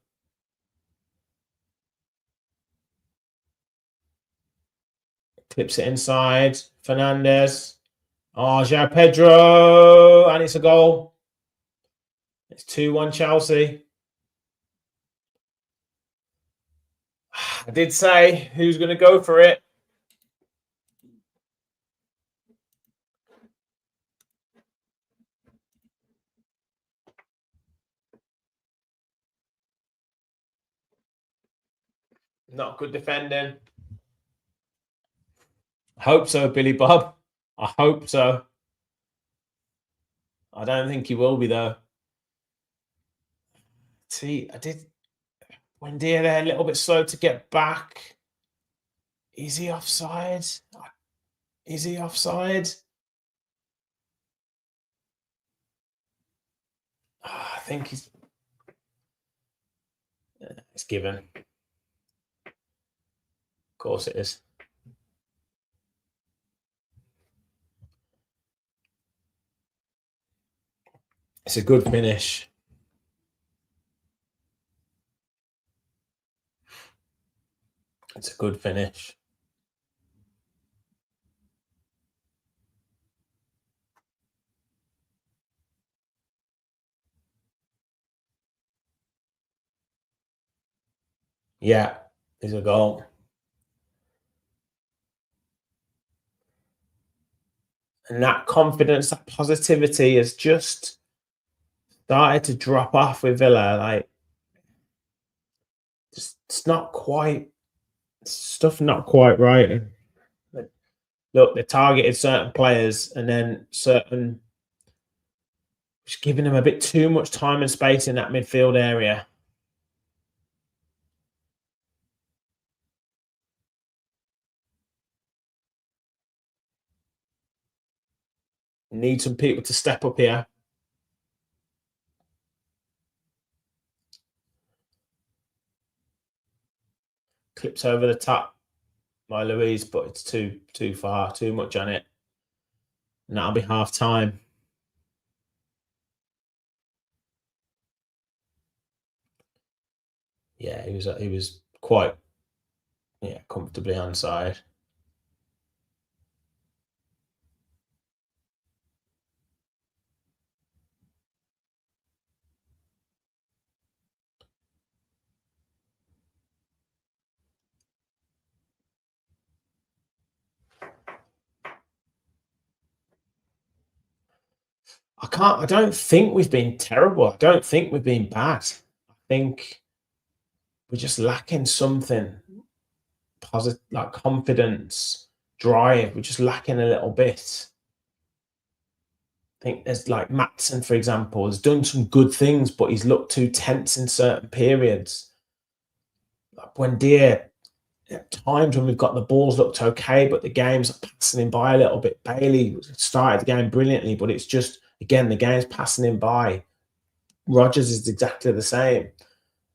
[SPEAKER 2] Clips it inside. Fernandez. Oh, João Pedro. And it's a goal. It's 2-1 Chelsea. I did say who's going to go for it. Not good defending. I hope so, Billy Bob. I hope so. I don't think he will be, though. See, I did. Wendia there, a little bit slow to get back. Is he offside? Is he offside? I think it's given. Of course it is. It's a good finish. It's a good finish. Yeah, it's a goal. And that confidence, that positivity has just started to drop off with Villa. Like, it's not quite, stuff not quite right. Look, they targeted certain players and then just giving them a bit too much time and space in that midfield area. Need some people to step up here. Clips over the top by Louise, but it's too far, too much on it. And that'll be half time. Yeah, he was quite comfortably onside. I don't think we've been terrible. I don't think we've been bad. I think we're just lacking something positive, like confidence, drive. We're just lacking a little bit. I think there's like Matson, for example, has done some good things, but he's looked too tense in certain periods. Like when Deer, at times when we've got the balls, looked okay, but the game's passing him by a little bit. Bailey started the game brilliantly, but it's just, again, the game's passing him by. Rodgers is exactly the same.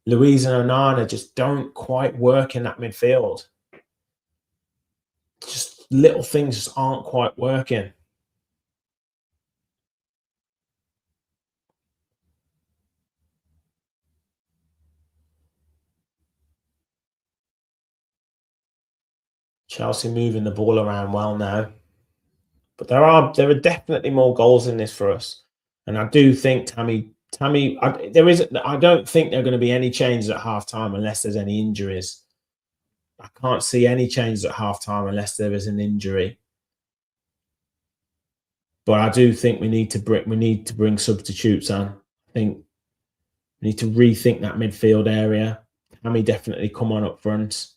[SPEAKER 2] Louise and Onana just don't quite work in that midfield. Just little things just aren't quite working. Chelsea moving the ball around well now. But there are definitely more goals in this for us. And I do think Tammy, I don't think there are going to be any changes at halftime unless there's any injuries. I can't see any changes at halftime unless there is an injury. But I do think we need to bring substitutes on. I think we need to rethink that midfield area. Tammy definitely come on up front.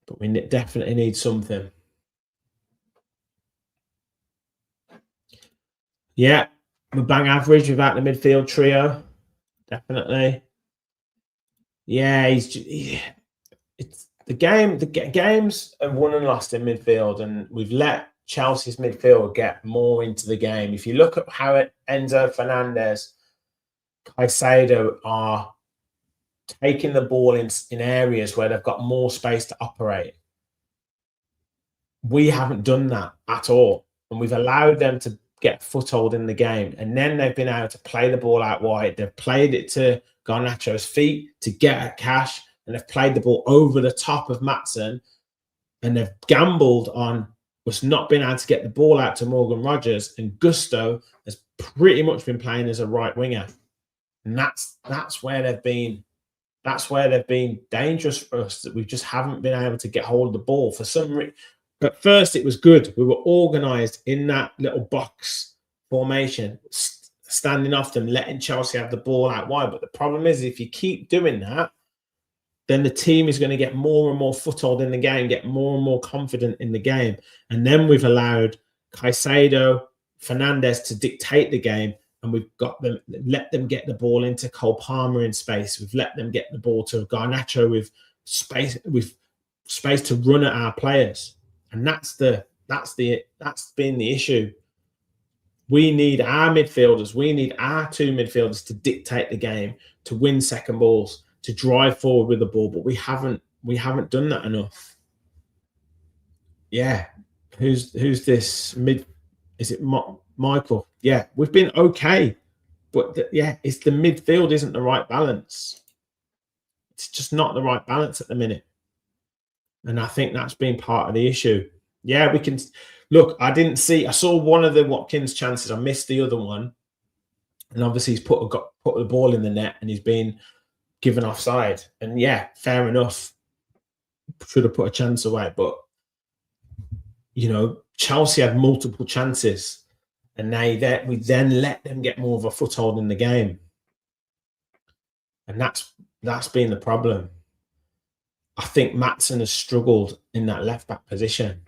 [SPEAKER 2] But we definitely need something. Yeah, we're bang average without the midfield trio. Definitely. Yeah, it's the game. The games are won and lost in midfield, and we've let Chelsea's midfield get more into the game. If you look at how Enzo Fernandez, Caicedo are taking the ball in areas where they've got more space to operate, we haven't done that at all, and we've allowed them to get foothold in the game, and then they've been able to play the ball out wide. They've played it to Garnacho's feet to get at Cash, and they've played the ball over the top of Matson, and they've gambled on us not being able to get the ball out to Morgan Rodgers, and Gusto has pretty much been playing as a right winger, and that's where they've been. That's where they've been dangerous for us, that we just haven't been able to get hold of the ball for some reason. At first, it was good. We were organised in that little box formation, standing off them, letting Chelsea have the ball out wide. But the problem is, if you keep doing that, then the team is going to get more and more foothold in the game, get more and more confident in the game. And then we've allowed Caicedo, Fernandez to dictate the game, and we've let them get the ball into Cole Palmer in space. We've let them get the ball to Garnacho with space to run at our players. And that's been the issue. We need our midfielders. We need our two midfielders to dictate the game, to win second balls, to drive forward with the ball. But we haven't done that enough. Yeah, who's this mid? Is it Michael? Yeah, we've been okay, but it's the midfield isn't the right balance. It's just not the right balance at the minute. And I think that's been part of the issue. Yeah, we can look. I saw one of the Watkins chances. I missed the other one, and obviously he's put the ball in the net, and he's been given offside. And yeah, fair enough. Should have put a chance away, but Chelsea had multiple chances, and we then let them get more of a foothold in the game, and that's been the problem. I think Matson has struggled in that left back position.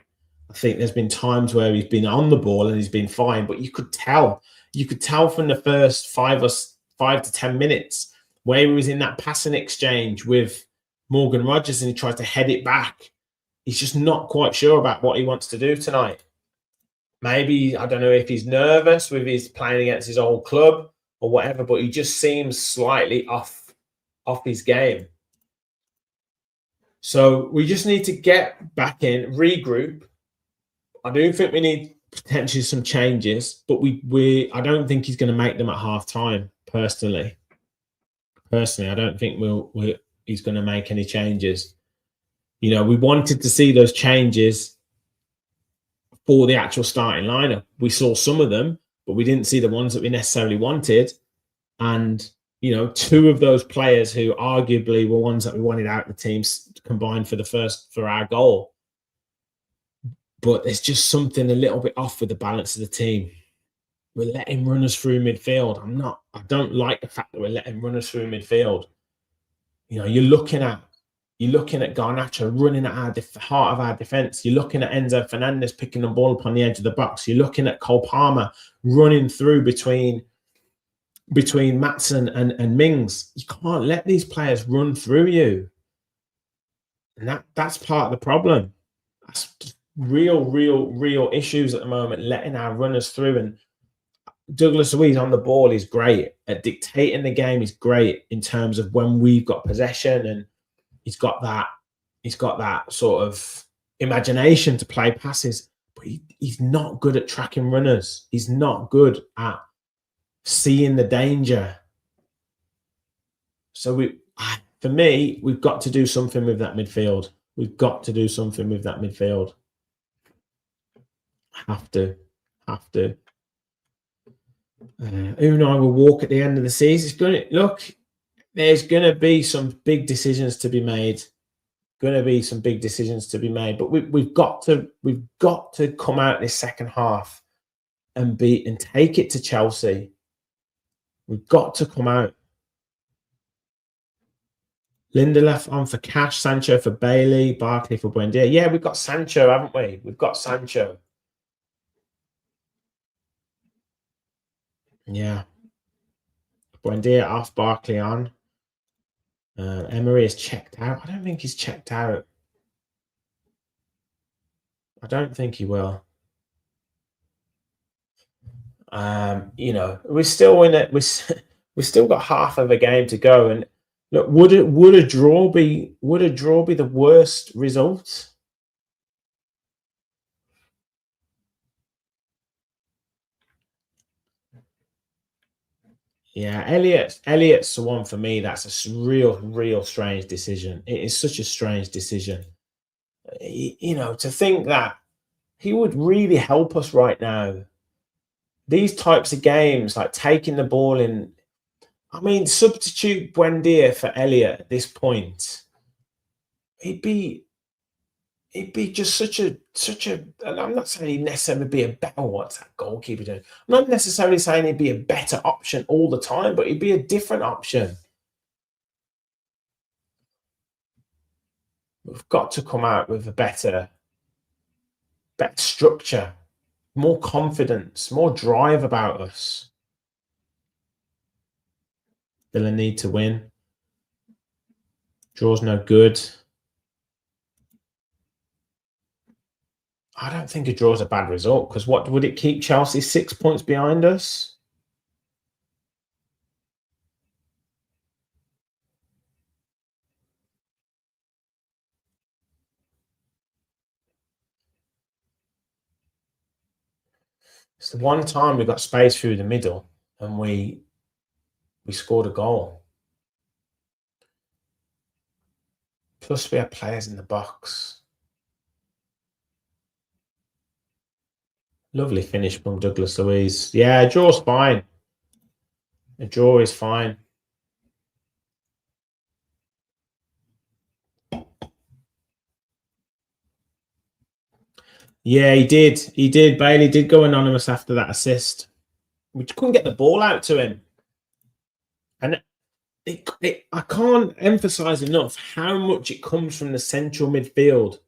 [SPEAKER 2] I think there's been times where he's been on the ball and he's been fine, but you could tell from the first 5 to 10 minutes where he was in that passing exchange with Morgan Rodgers and he tried to head it back. He's just not quite sure about what he wants to do tonight. Maybe, I don't know if he's nervous with his playing against his old club or whatever, but he just seems slightly off his game. So we just need to get back in, regroup. I do think we need potentially some changes, but I don't think he's going to make them at half time. Personally, I don't think he's going to make any changes. We wanted to see those changes for the actual starting lineup. We saw some of them, but we didn't see the ones that we necessarily wanted. And two of those players who arguably were ones that we wanted out of the teams combined for our goal. But there's just something a little bit off with the balance of the team. We're letting runners through midfield. I don't like the fact that we're letting runners through midfield. you're looking at Garnacho running at the heart of our defense. You're looking at Enzo Fernandez picking the ball up on the edge of the box. You're looking at Cole Palmer running through between Maatsen and Mings. You can't let these players run through you. And that's part of the problem. That's real issues at the moment, letting our runners through. And Douglas Luiz on the ball is great at dictating the game. He's great in terms of when we've got possession, and he's got that sort of imagination to play passes. But he's not good at tracking runners. He's not good at seeing the danger. So for me, we've got to do something with that midfield. We've got to do something with that midfield. Have to. Unai will walk at the end of the season. There's going to be some big decisions to be made. But we've got to come out this second half and take it to Chelsea. We've got to come out. Lindelof on for Cash, Sancho for Bailey, Barkley for Buendia. Yeah, we've got Sancho, haven't we? We've got Sancho. Yeah. Buendia off, Barkley on. Emery is checked out. I don't think he's checked out. I don't think he will. We're still in it. We've still got half of a game to go. And look, would a draw be the worst result? Yeah, Elliott's the one for me. That's a real strange decision. It is such a strange decision. To think that he would really help us right now. These types of games, like taking the ball in. I mean, substitute Buendia for Elliott at this point. He'd be just such a. And I'm not saying he'd necessarily be a better. What's that goalkeeper doing? I'm not necessarily saying he'd be a better option all the time, but he'd be a different option. We've got to come out with a better structure, more confidence, more drive about us. Villa need to win. Draw's no good. I don't think a draw is a bad result, because what would it keep Chelsea 6 points behind us? It's the one time we got space through the middle and we scored a goal. Plus we had players in the box. Lovely finish from Douglas Luiz. Yeah, a draw's fine. A draw is fine. Yeah, he did. Bailey did go anonymous after that assist. We couldn't get the ball out to him. And I can't emphasize enough how much it comes from the central midfield.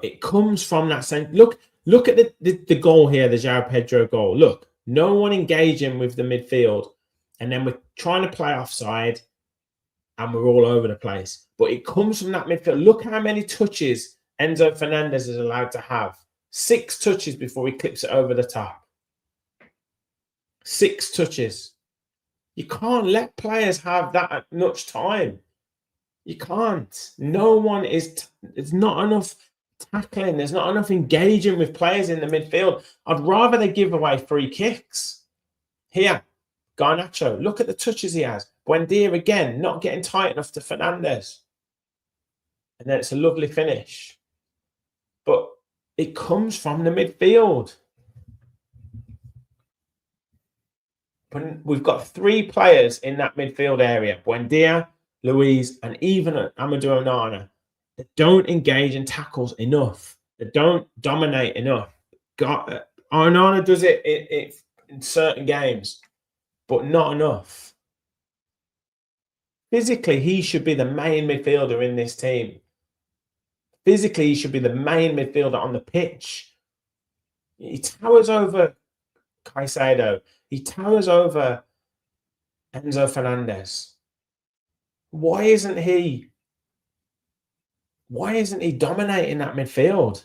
[SPEAKER 2] It comes from that center. Look at the goal here, the João Pedro goal. Look, no one engaging with the midfield. And then we're trying to play offside and we're all over the place. But it comes from that midfield. Look how many touches Enzo Fernandez is allowed to have. 6 touches before he clips it over the top. 6 touches. You can't let players have that much time. You can't. No one is. It's not enough tackling. There's not enough engaging with players in the midfield. I'd rather they give away free kicks. Here, Garnacho. Look at the touches he has. Buendia again, not getting tight enough to Fernandez. And then it's a lovely finish. But it comes from the midfield. But we've got 3 players in that midfield area. Buendia, Luiz, and even Amadou Onana. They don't engage in tackles enough. They don't dominate enough. Onana does it in certain games, but not enough. Physically, he should be the main midfielder in this team. Physically, he should be the main midfielder on the pitch. He towers over Caicedo. He towers over Enzo Fernandez. Why isn't he dominating that midfield?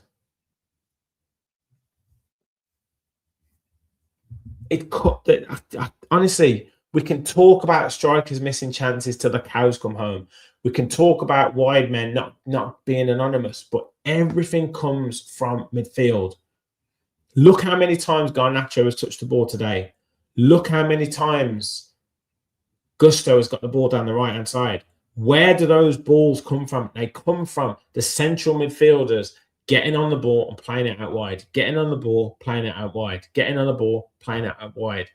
[SPEAKER 2] Honestly, we can talk about strikers missing chances till the cows come home. We can talk about wide men not being anonymous, but everything comes from midfield. Look how many times Garnacho has touched the ball today. Look how many times Gusto has got the ball down the right-hand side. Where do those balls come from? They come from the central midfielders getting on the ball and playing it out wide. Getting on the ball, playing it out wide. Getting on the ball, playing it out wide.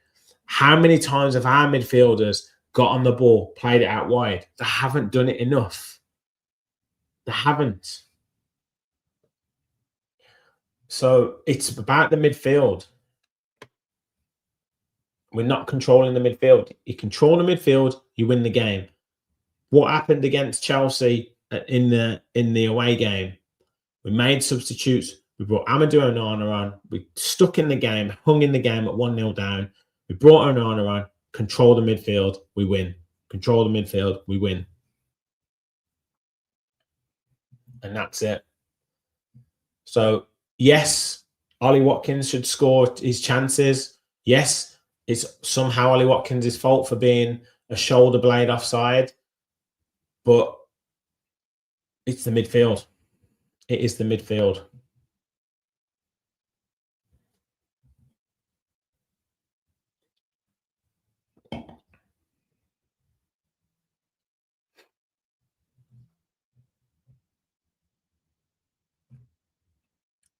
[SPEAKER 2] How many times have our midfielders got on the ball, played it out wide? They haven't done it enough. They haven't. So it's about the midfield. We're not controlling the midfield. You control the midfield, you win the game. What happened against Chelsea in the away game? We made substitutes. We brought Amadou Onana on. We stuck in the game, hung in the game at 1-0 down. We brought Onana on, control the midfield, we win. Control the midfield, we win. And that's it. So, yes, Ollie Watkins should score his chances. Yes, it's somehow Ollie Watkins' fault for being a shoulder blade offside. But it's the midfield. It is the midfield.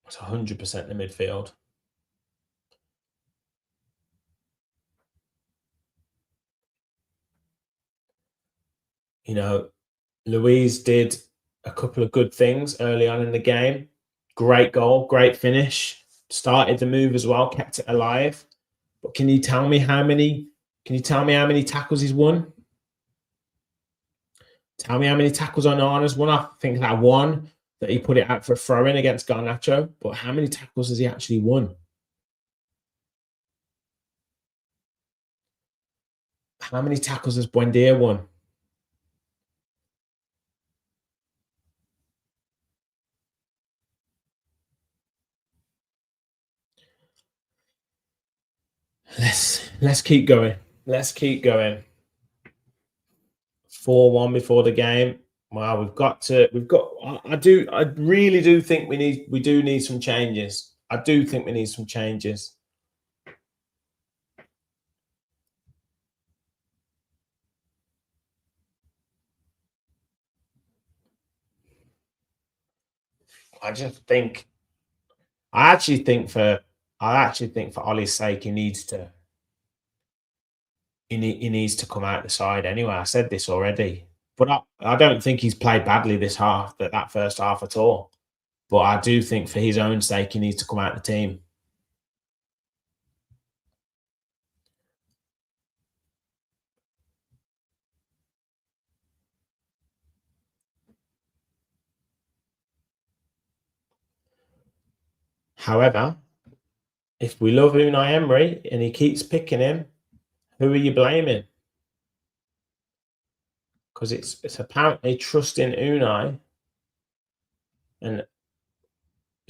[SPEAKER 2] It's 100% the midfield. You know, Luiz did a couple of good things early on in the game. Great goal, great finish. Started the move as well, kept it alive. But can you tell me how many tackles he's won? Tell me how many tackles Onana's won. I think that one that he put it out for a throw-in against Garnacho. But how many tackles has he actually won? How many tackles has Buendia won? Let's keep going. Let's keep going. 4-1 before the game. Wow, I really do think we do need some changes. I do think we need some changes. I actually think for Ollie's sake, he needs to come out the side anyway. I said this already, but I don't think he's played badly that first half at all. But I do think for his own sake, he needs to come out the team. However, if we love Unai Emery and he keeps picking him, who are you blaming? Because it's apparently trusting Unai, and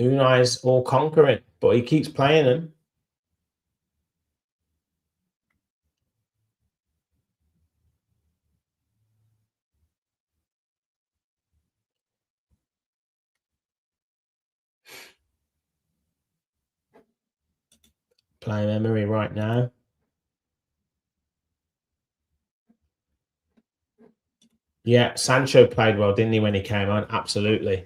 [SPEAKER 2] Unai's all conquering, but he keeps playing him. Playing Emery right now. Yeah, Sancho played well, didn't he, when he came on? Absolutely.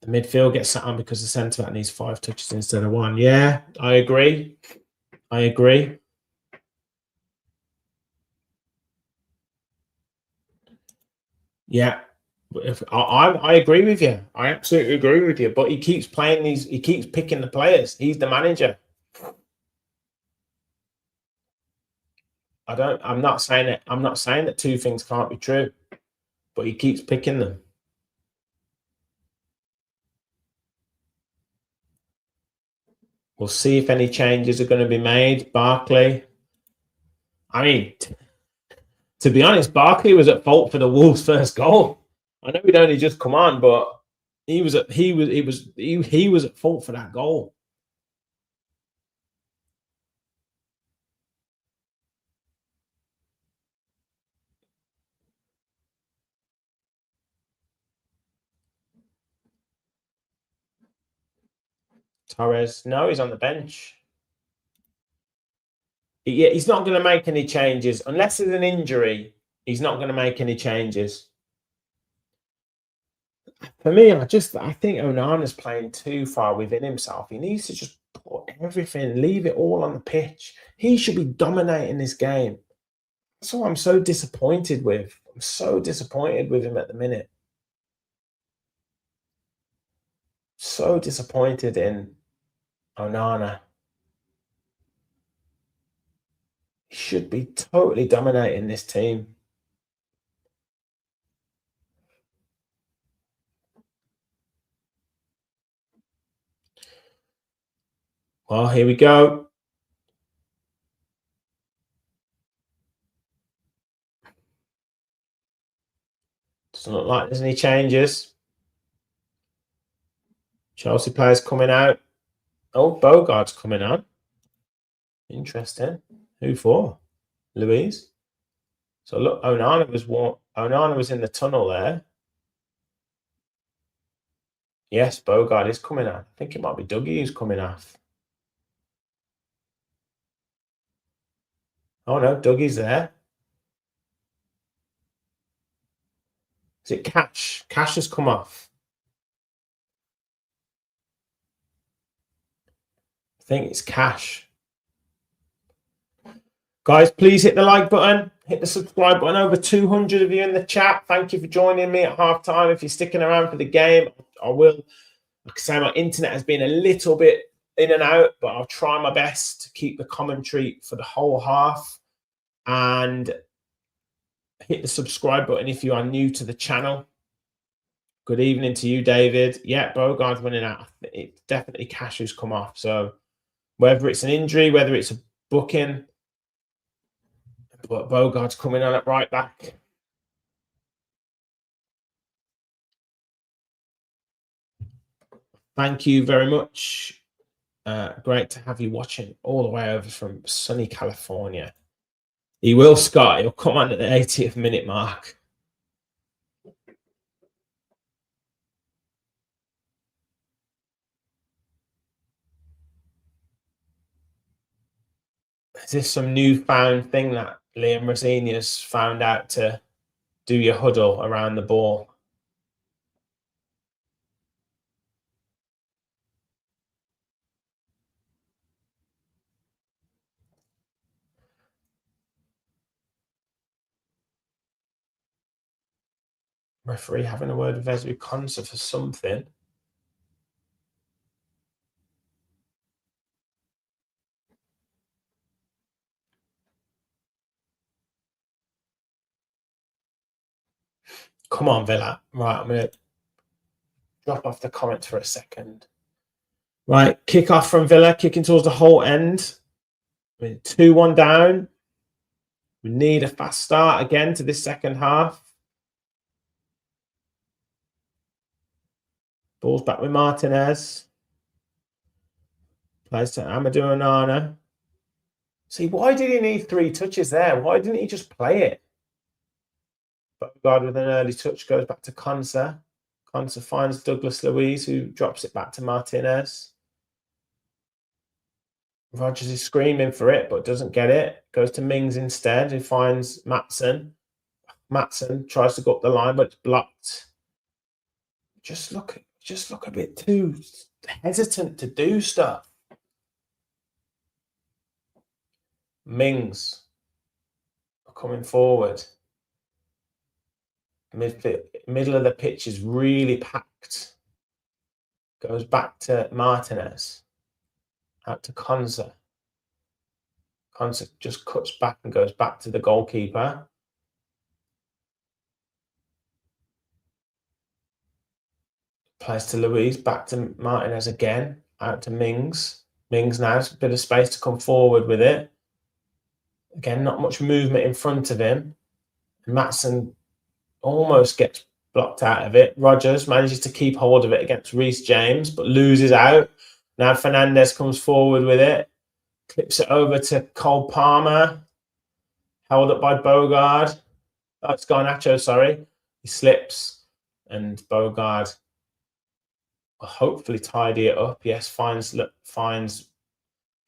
[SPEAKER 2] The midfield gets sat on because the centre back needs 5 touches instead of 1. Yeah, I agree. Yeah, I agree with you. I absolutely agree with you. But he keeps playing he keeps picking the players. He's the manager. I'm not saying it. I'm not saying that two things can't be true, but he keeps picking them. We'll see if any changes are going to be made. Barkley. I mean, to be honest, Barkley was at fault for the Wolves' first goal. I know he'd only just come on, but he was at fault for that goal. Torres, no, he's on the bench. He's not going to make any changes unless there's an injury. He's not going to make any changes. For me, I think Onana's playing too far within himself. He needs to just put everything, leave it all on the pitch. He should be dominating this game. That's what I'm so disappointed with. I'm so disappointed with him at the minute. So disappointed in Onana. He should be totally dominating this team. Well, here we go. Doesn't look like there's any changes. Chelsea players coming out. Oh, Bogart's coming on. Interesting. Who for? Louise. So look, Onana was in the tunnel there. Yes, Bogart is coming on. I think it might be Dougie who's coming off. Oh no, Dougie's there. Is it Cash? Cash has come off. I think it's Cash. Guys, please hit the like button. Hit the subscribe button. Over 200 of you in the chat. Thank you for joining me at halftime. If you're sticking around for the game, I will. Like I say, my internet has been a little bit in and out, but I'll try my best to keep the commentary for the whole half. And hit the subscribe button if you are new to the channel. Good evening to you, David. Yeah, Bogart's running out. It's definitely Cash who's come off. So whether it's an injury, whether it's a booking, but Bogart's coming on at right back. Thank you very much. Great to have you watching all the way over from sunny California. He will, Scott. He'll come on at the 80th minute mark. Is this some newfound thing that Liam Rosenior's found out to do your huddle around the ball? Referee having a word with Vesby Konsa for something. Come on, Villa. Right, I'm going to drop off the comments for a second. Right, kick off from Villa, kicking towards the whole end. 2-1 down. We need a fast start again to this second half. Ball's back with Martinez. Plays to Amadou Onana. See, why did he need 3 touches there? Why didn't he just play it? Bogard with an early touch goes back to Konsa. Konsa finds Douglas Luiz, who drops it back to Martinez. Rogers is screaming for it, but doesn't get it. Goes to Mings instead, who finds Matson. Matson tries to go up the line, but it's blocked. Just look a bit too hesitant to do stuff. Mings coming forward. Middle of the pitch is really packed. Goes back to Martinez. Out to Konsa. Konsa just cuts back and goes back to the goalkeeper. Plays to Luiz, back to Martinez again, out to Mings. Mings now has a bit of space to come forward with it. Again, not much movement in front of him. Maatsen almost gets blocked out of it. Rodgers manages to keep hold of it against Reece James, but loses out. Now Fernandez comes forward with it. Clips it over to Cole Palmer. Held up by Bogard. Oh, it's Garnacho, sorry. He slips. And Bogard will hopefully tidy it up. Yes, finds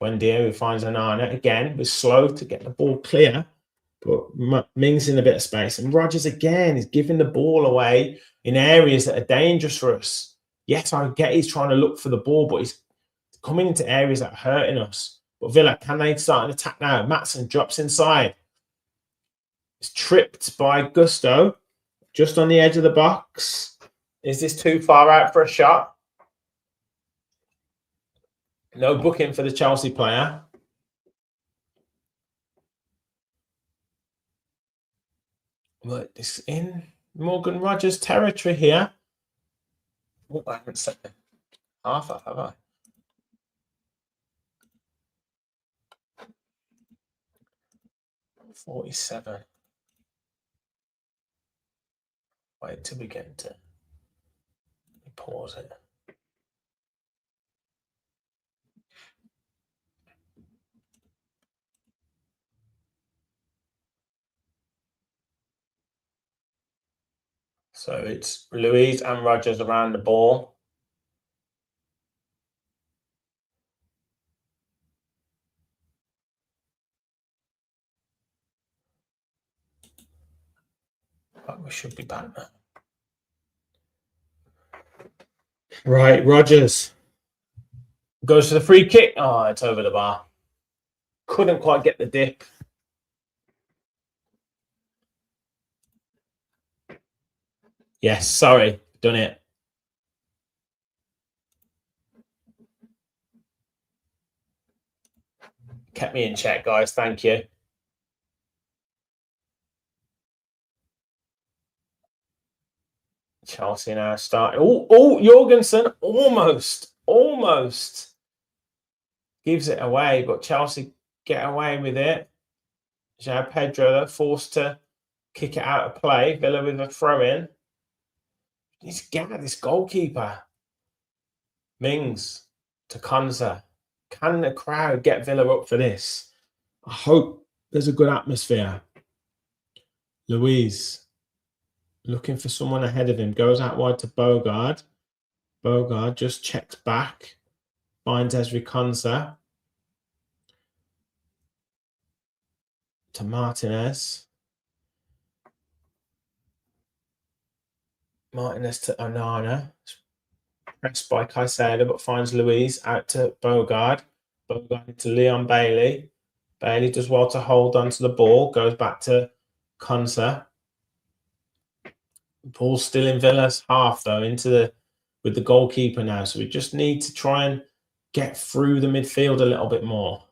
[SPEAKER 2] Buendia, who finds Onana. Again, was slow to get the ball clear. But Mings in a bit of space. And Rodgers, again, is giving the ball away in areas that are dangerous for us. Yes, I get he's trying to look for the ball, but he's coming into areas that are hurting us. But Villa, can they start an attack now? Maatsen drops inside. It's tripped by Gusto, just on the edge of the box. Is this too far out for a shot? No booking for the Chelsea player. But it's in Morgan Rodgers' territory here. Oh, I haven't set the half up, have I? $47. Wait till we get to. Let me pause it. So it's Luiz and Rodgers around the ball. But we should be back now. Right, Rodgers goes for the free kick. Oh, it's over the bar. Couldn't quite get the dip. Yes, sorry, done it. Kept me in check, guys. Thank you. Chelsea now starting. Oh, Jorgensen almost gives it away, but Chelsea get away with it. João Pedro forced to kick it out of play. Villa with a throw in. He's got this goalkeeper. Mings to Konsa. Can the crowd get Villa up for this? I hope there's a good atmosphere. Luiz looking for someone ahead of him. Goes out wide to Bogard. Bogard just checks back. Finds Ezri Konsa. To Martinez. Martinez to Onana. Pressed by Caicedo, but finds Luiz out to Bogard. Bogard to Leon Bailey. Bailey does well to hold on to the ball. Goes back to Konsa. Ball's still in Villa's half, though, with the goalkeeper now. So we just need to try and get through the midfield a little bit more.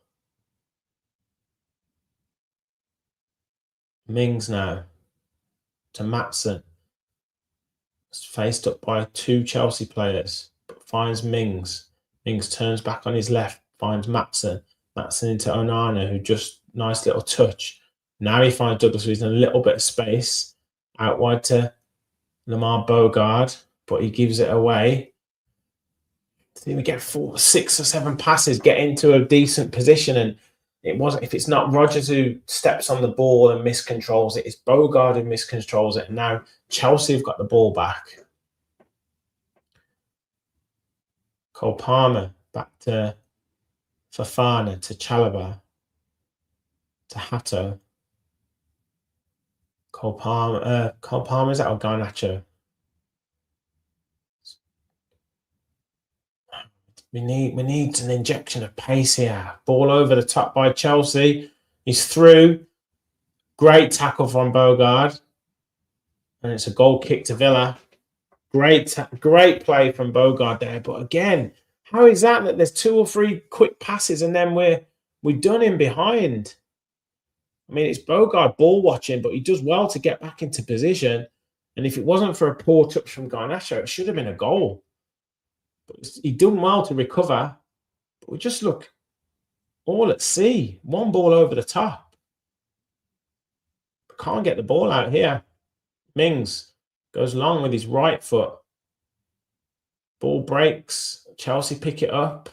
[SPEAKER 2] Mings now to Maatsen. It's faced up by two Chelsea players, but finds Mings. Mings turns back on his left, finds Maatsen. Maatsen into Onana, who just nice little touch. Now he finds Douglas, who's in a little bit of space. Out wide to Lamar Bogard, but he gives it away. I think we get 6 or 7 passes, get into a decent position, and it wasn't. If it's not Rodgers who steps on the ball and miscontrols it, it's Bogard who miscontrols it. And now Chelsea have got the ball back. Cole Palmer back to Fofana, to Chalobah, to Hato. Cole Palmer, is that or Garnacho? We need an injection of pace here. Ball over the top by Chelsea. He's through. Great tackle from Bogard. And it's a goal kick to Villa. Great play from Bogard there. But again, how is that there's 2 or 3 quick passes and then we're We've done him behind. I mean, it's Bogard ball watching, but he does well to get back into position. And if it wasn't for a poor touch from Garnacho, it should have been a goal. But he done well to recover. But we just look all at sea. One ball over the top. Can't get the ball out here. Mings goes long with his right foot. Ball breaks. Chelsea pick it up.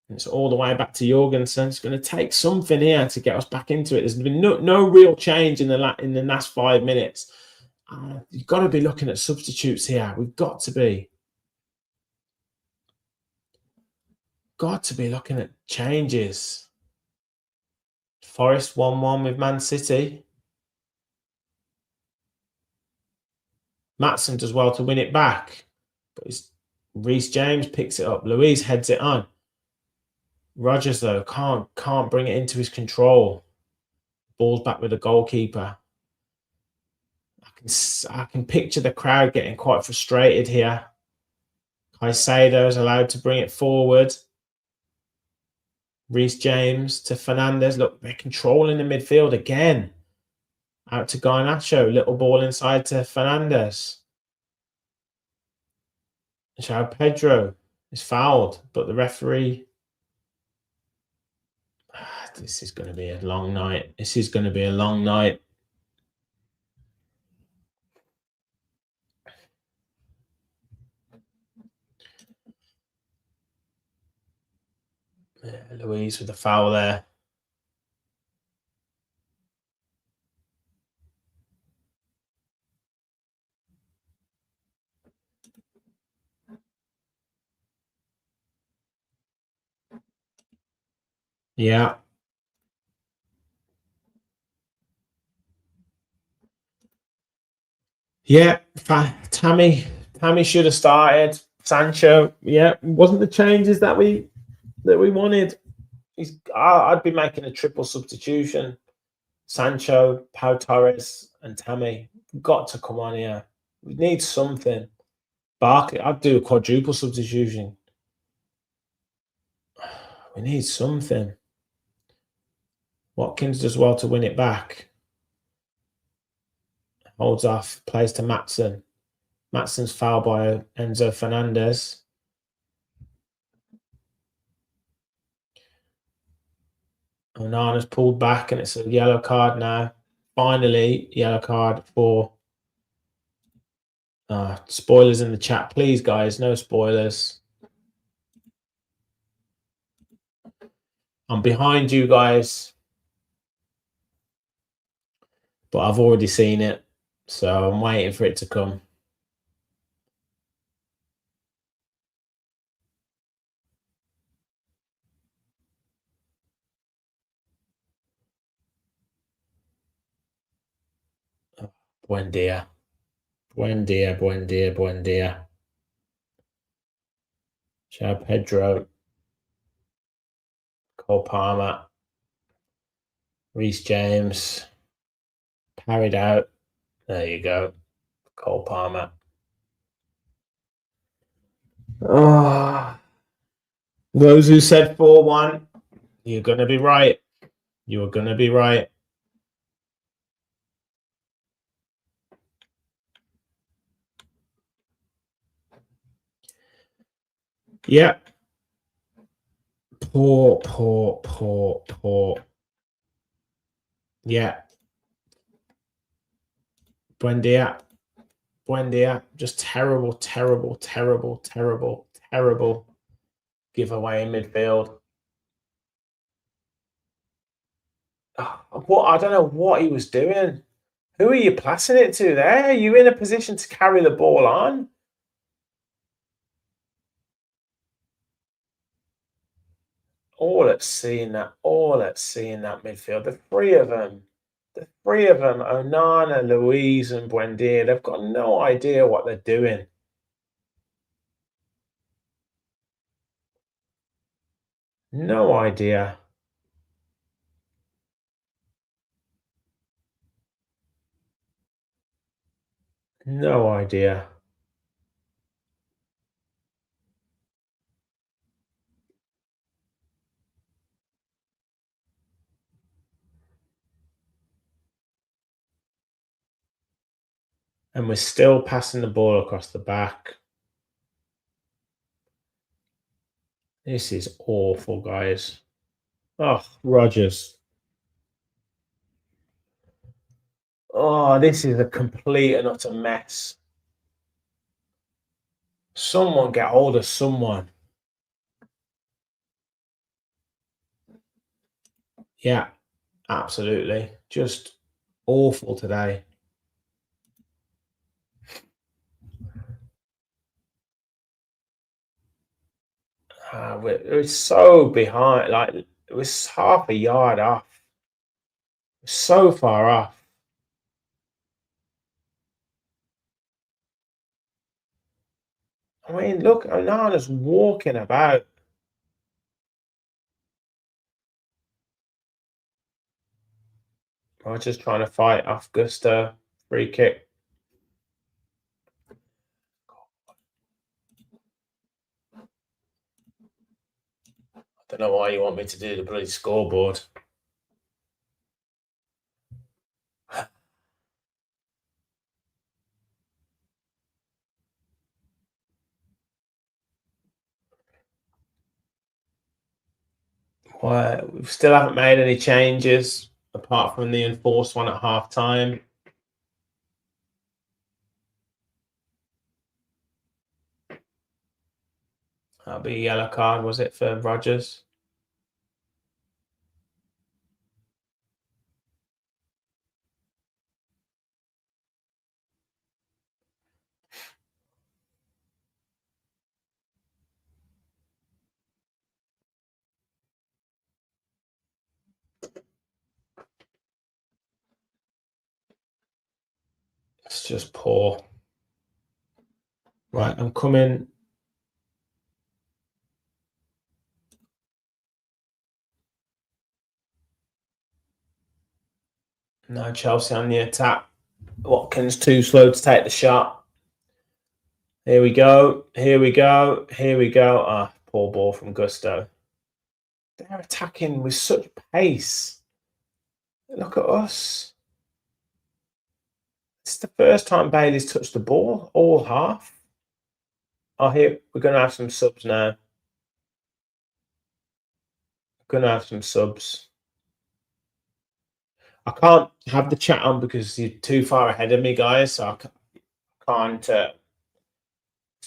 [SPEAKER 2] And it's all the way back to Jorgensen. It's going to take something here to get us back into it. There's been no real change in the last 5 minutes. You've got to be looking at substitutes here. We've got to be. Got to be looking at changes. Forest 1-1 with Man City. Maatsen does well to win it back. But Reece James picks it up. Louise heads it on. Rodgers, though, can't bring it into his control. Ball's back with the goalkeeper. I can picture the crowd getting quite frustrated here. Caicedo is allowed to bring it forward. Reece James to Fernandez. Look, they're controlling the midfield again. Out to Garnacho. Little ball inside to Fernandez. João Pedro is fouled, but the referee... This is going to be a long night. This is going to be a long night. Louise with the foul there. Yeah. Yeah. Tammy should have started. Sancho. Yeah. Wasn't the changes that we wanted. I'd be making a triple substitution. Sancho, Pau Torres, and Tammy. Got to come on here. We need something. Barkley, I'd do a quadruple substitution. We need something. Watkins does well to win it back. Holds off, plays to Maatsen. Maatsen's fouled by Enzo Fernandez. Onana's pulled back and it's a yellow card now. Finally, yellow card for... spoilers in the chat, please, guys. No spoilers. I'm behind you guys. But I've already seen it. So I'm waiting for it to come. Buen dia. Buen dia, buen dia, buen dia. João Pedro. Cole Palmer. Reece James. Carried out. There you go. Cole Palmer. Oh. Those who said 4-1, you're going to be right. You're going to be right. Yeah. Poor. Yeah. Buen dia. Just terrible giveaway in midfield. What? I don't know what he was doing. Who are you passing it to there? Are you in a position to carry the ball on? All at sea in that midfield. The three of them, Onana, Louise, and Buendia, they've got no idea what they're doing. No idea. No idea. And we're still passing the ball across the back. This is awful, guys. Oh, Rodgers. Oh, this is a complete and utter mess. Someone get hold of someone. Yeah, absolutely. Just awful today. We're so behind. Like, it was half a yard off. So far off. I mean, look, Onana's walking about. Rogers trying to fight off Gusto. Free kick. I don't know why you want me to do the bloody scoreboard. Why we still haven't made any changes apart from the enforced one at half time. That'll be a yellow card, was it, for Rodgers? It's just poor. Right, I'm coming. No, Chelsea on the attack. Watkins too slow to take the shot. Here we go. Here we go. Here we go. Ah, poor ball from Gusto. They're attacking with such pace. Look at us. It's the first time Bailey's touched the ball all half. Oh, here we're going to have some subs now. We're going to have some subs. I can't have the chat on because you're too far ahead of me, guys. So I can't. There's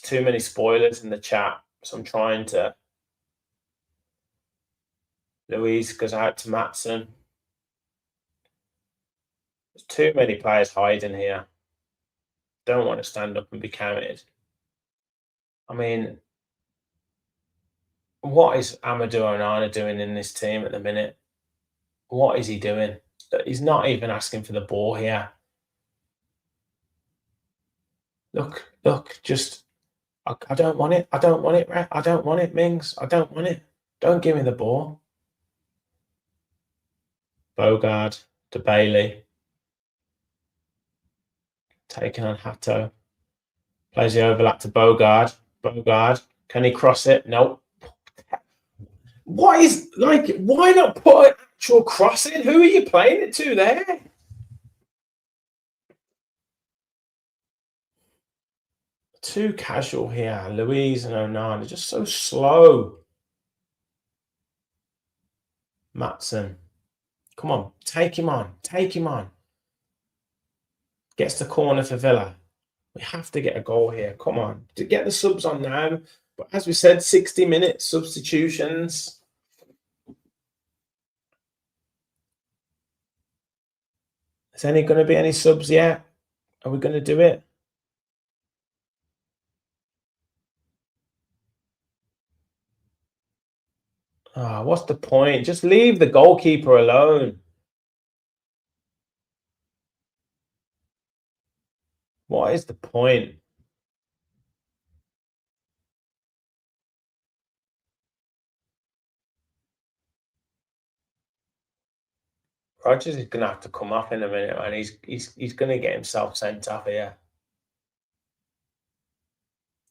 [SPEAKER 2] too many spoilers in the chat, so I'm trying to. Louise goes out to Matson. There's too many players hiding here. Don't want to stand up and be counted. I mean, what is Amadou Onana doing in this team at the minute? What is he doing? He's not even asking for the ball here. Look, just I don't want it. I don't want it, I don't want it, Mings. I don't want it. Don't give me the ball. Bogard to Bailey. Taking on Hato. Plays the overlap to Bogard. Bogard. Can he cross it? Nope. What is, like, why not put an actual cross in? Who are you playing it to there? Too casual here. Louise and Onana just so slow. Matson. Come on, take him on. Take him on. Gets the corner for Villa. We have to get a goal here. Come on. To get the subs on now. But as we said, 60 minutes substitutions. Is there going to be any subs yet? Are we going to do it? Ah, what's the point? Just leave the goalkeeper alone. What is the point? Rodgers is going to have to come off in a minute, and he's going to get himself sent off here.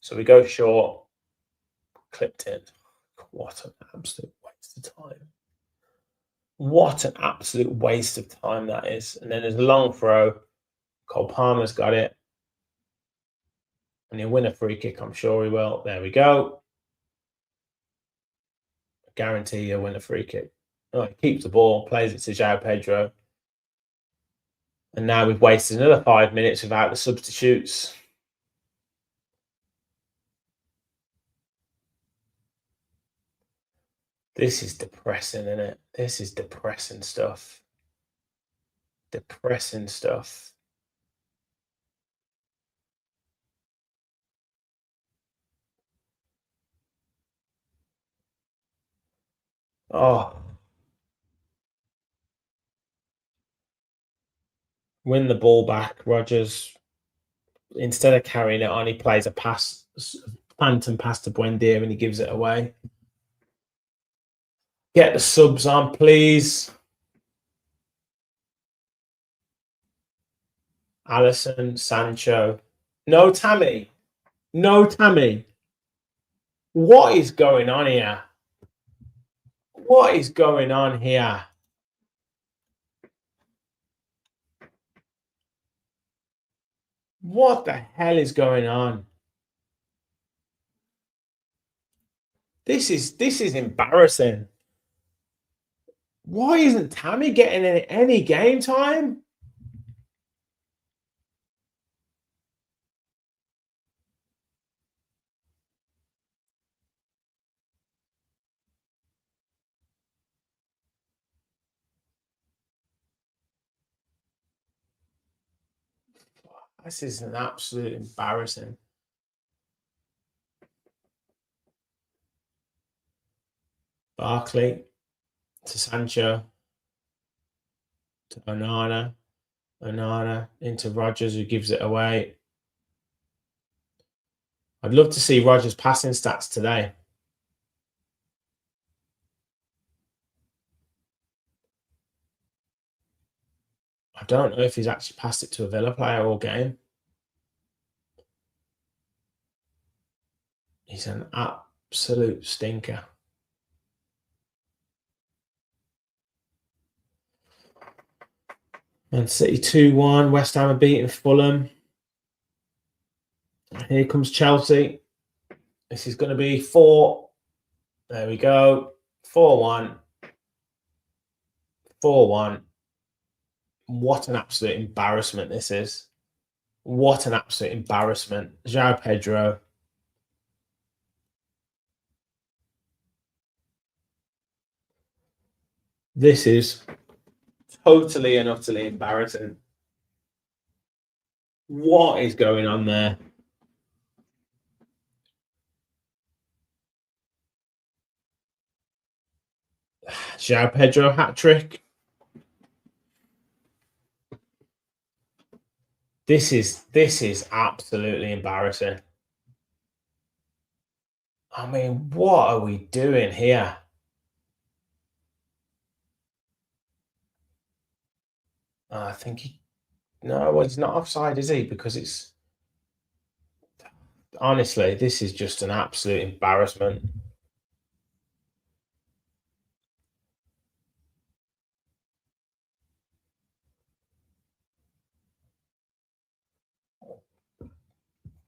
[SPEAKER 2] So we go short, clipped in. What an absolute waste of time. What an absolute waste of time that is. And then there's a long throw. Cole Palmer's got it. And he'll win a free kick, I'm sure he will. There we go. I guarantee he'll win a free kick. Oh, he keeps the ball, plays it to João Pedro. And now we've wasted another 5 minutes without the substitutes. This is depressing, isn't it? This is depressing stuff. Depressing stuff. Oh. Win the ball back, Rodgers. Instead of carrying it on, he plays a phantom pass to Buendia and he gives it away. Get the subs on, please. Alisson, Sancho. No Tammy. No Tammy. What is going on here? What is going on here? What the hell is going on? This is embarrassing. Why isn't Tammy getting any game time? This is an absolute embarrassing. Barkley to Sancho to Onana into Rodgers, who gives it away. I'd love to see Rodgers' passing stats today. I don't know if he's actually passed it to a Villa player all game. He's an absolute stinker. Man City 2-1. West Ham are beating Fulham. Here comes Chelsea. This is going to be 4. There we go. 4-1. 4-1. What an absolute embarrassment this is. What an absolute embarrassment. João Pedro. This is totally and utterly embarrassing. What is going on there? João Pedro hat-trick. This is absolutely embarrassing. I mean, what are we doing here? I think well, he's not offside, is he? Because it's honestly, this is just an absolute embarrassment.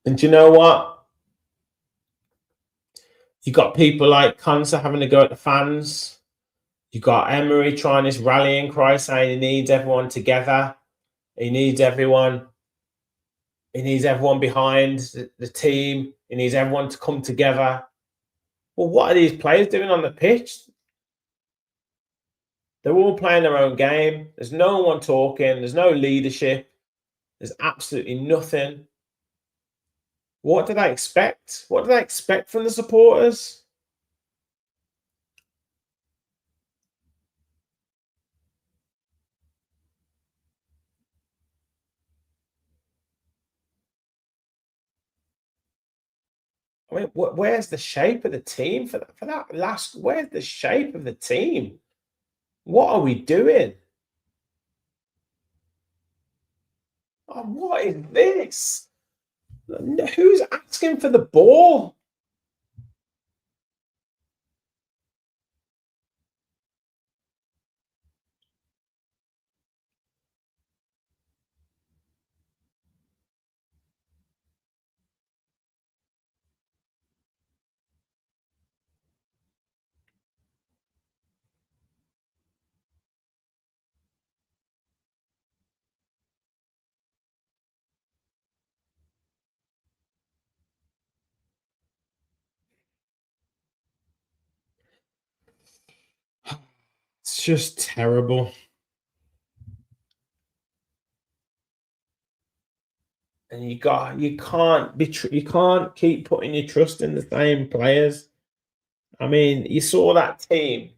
[SPEAKER 2] And do you know what? You got people like Konsa having to go at the fans. You got Emery trying this rallying cry, saying he needs everyone together. He needs everyone. He needs everyone behind the team. He needs everyone to come together. Well, what are these players doing on the pitch? They're all playing their own game. There's no one talking. There's no leadership. There's absolutely nothing. What did I expect? What did I expect from the supporters? I mean, where's the shape of the team for that last? Where's the shape of the team? What are we doing? Oh, what is this? Who's asking for the ball? just terrible. And you can't keep putting your trust in the same players. I mean, you saw that team.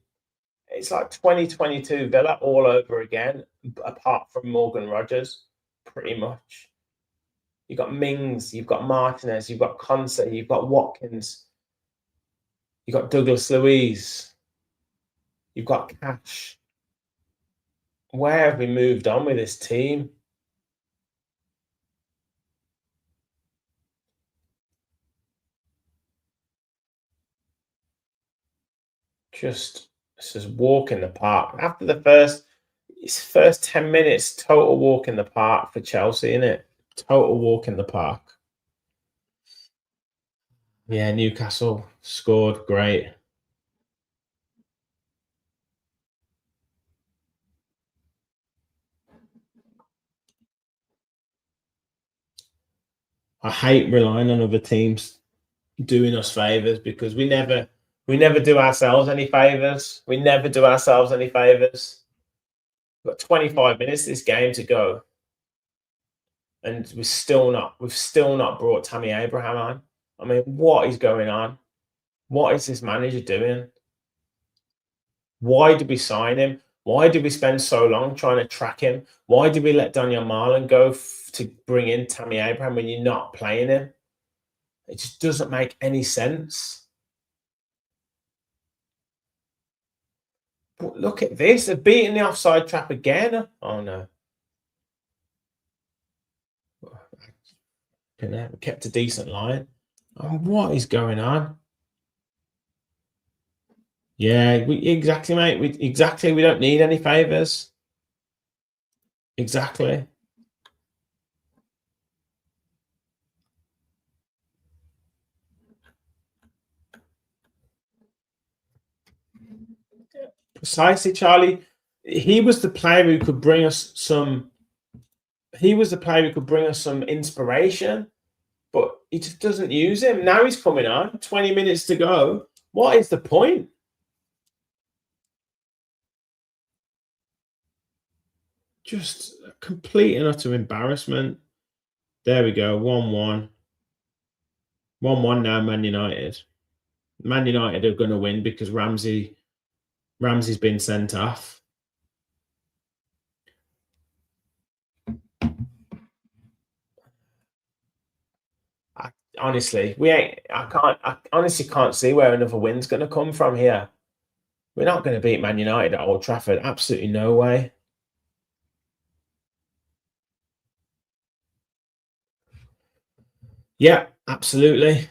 [SPEAKER 2] It's like 2022 Villa all over again, apart from Morgan Rogers, pretty much. You've got Mings, you've got Martinez, you've got Conte, you've got Watkins, you've got Douglas Luiz, you've got Cash. Where have we moved on with this team? Just walk in the park. After the first 10 minutes, total walk in the park for Chelsea, isn't it? Total walk in the park. Yeah, Newcastle scored. Great. I hate relying on other teams doing us favors because we never do ourselves any favors. We never do ourselves any favors. We've got 25 minutes this game to go, and we've still not brought Tammy Abraham on. I mean, what is going on? What is this manager doing? Why did we sign him? Why did we spend so long trying to track him? Why did we let Daniel Marlon go to bring in Tammy Abraham when you're not playing him? It just doesn't make any sense. But look at this. They're beating the offside trap again. Oh, no. We kept a decent line. Oh, what is going on? Yeah, exactly, mate. We don't need any favours. Exactly. Precisely, Charlie. He was the player who could bring us some. He was the player who could bring us some inspiration, but he just doesn't use him. Now he's coming on. 20 minutes to go. What is the point? Just a complete and utter embarrassment. There we go. 1-1. 1-1 now, Man United. Man United are going to win because Ramsey's been sent off. Honestly, I honestly can't see where another win's going to come from here. We're not going to beat Man United at Old Trafford. Absolutely no way. Yeah, absolutely.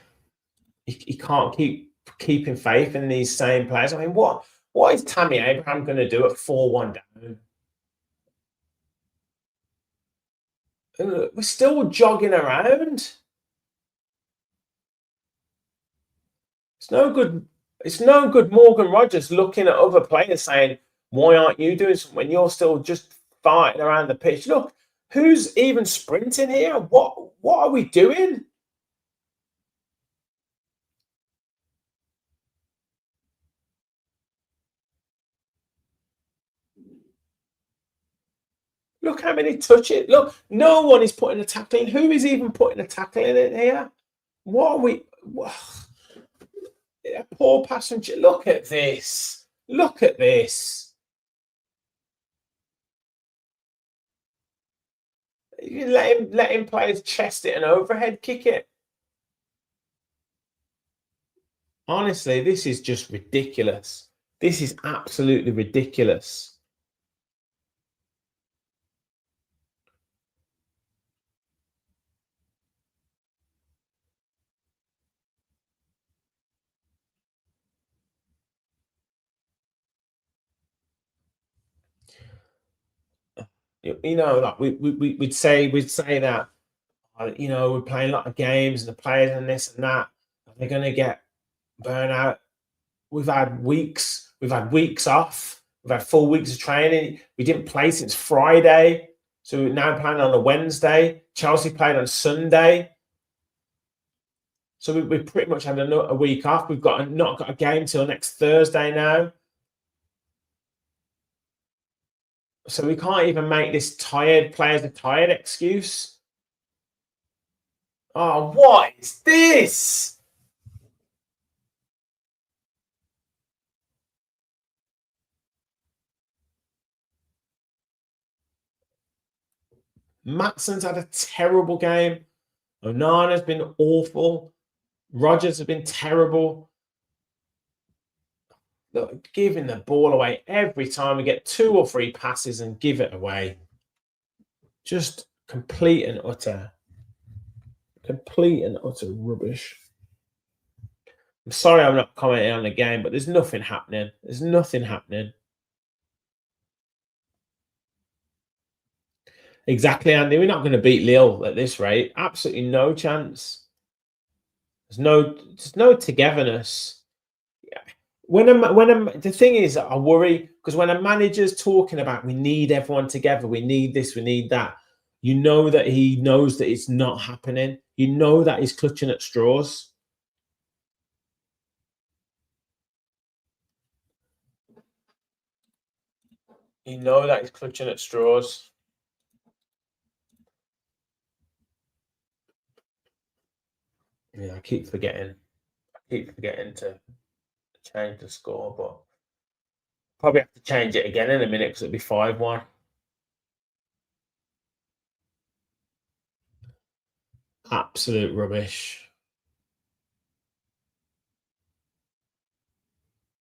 [SPEAKER 2] He can't keep keeping faith in these same players. I mean, what is Tammy Abraham going to do at 4-1 down? We're still jogging around. It's no good. It's no good. Morgan Rogers looking at other players saying, "Why aren't you doing something when you're still just fighting around the pitch?" Look, who's even sprinting here? What are we doing? Look how many touches. Look, no one is putting a tackle in. Who is even putting a tackle in here? What are we? A poor passenger. Look at this. Look at this. You let him play his chest it and overhead kick it. Honestly, this is just ridiculous. This is absolutely ridiculous. You know, like we'd say that, you know, we're playing a lot of games and the players and this and that, they're going to get burnout. We've had weeks off. We've had 4 weeks of training. We didn't play since Friday, so we're now playing on a Wednesday. Chelsea played on Sunday, so we pretty much had a week off. We've not got a game till next Thursday now. So we can't even make this tired players are tired excuse. Oh, what is this? Matson's had a terrible game. Onana's been awful. Rogers has been terrible. Look, giving the ball away every time we get 2 or 3 passes and give it away. Just complete and utter rubbish. I'm sorry I'm not commenting on the game, but there's nothing happening. There's nothing happening. Exactly, Andy. We're not going to beat Lille at this rate. Absolutely no chance. There's no togetherness. The thing is, I worry because when a manager's talking about we need everyone together, we need this, we need that, you know that he knows that it's not happening. You know that he's clutching at straws. You know that he's clutching at straws. Yeah, I keep forgetting to change the score, but probably have to change it again in a minute because it'll be 5-1. Absolute rubbish.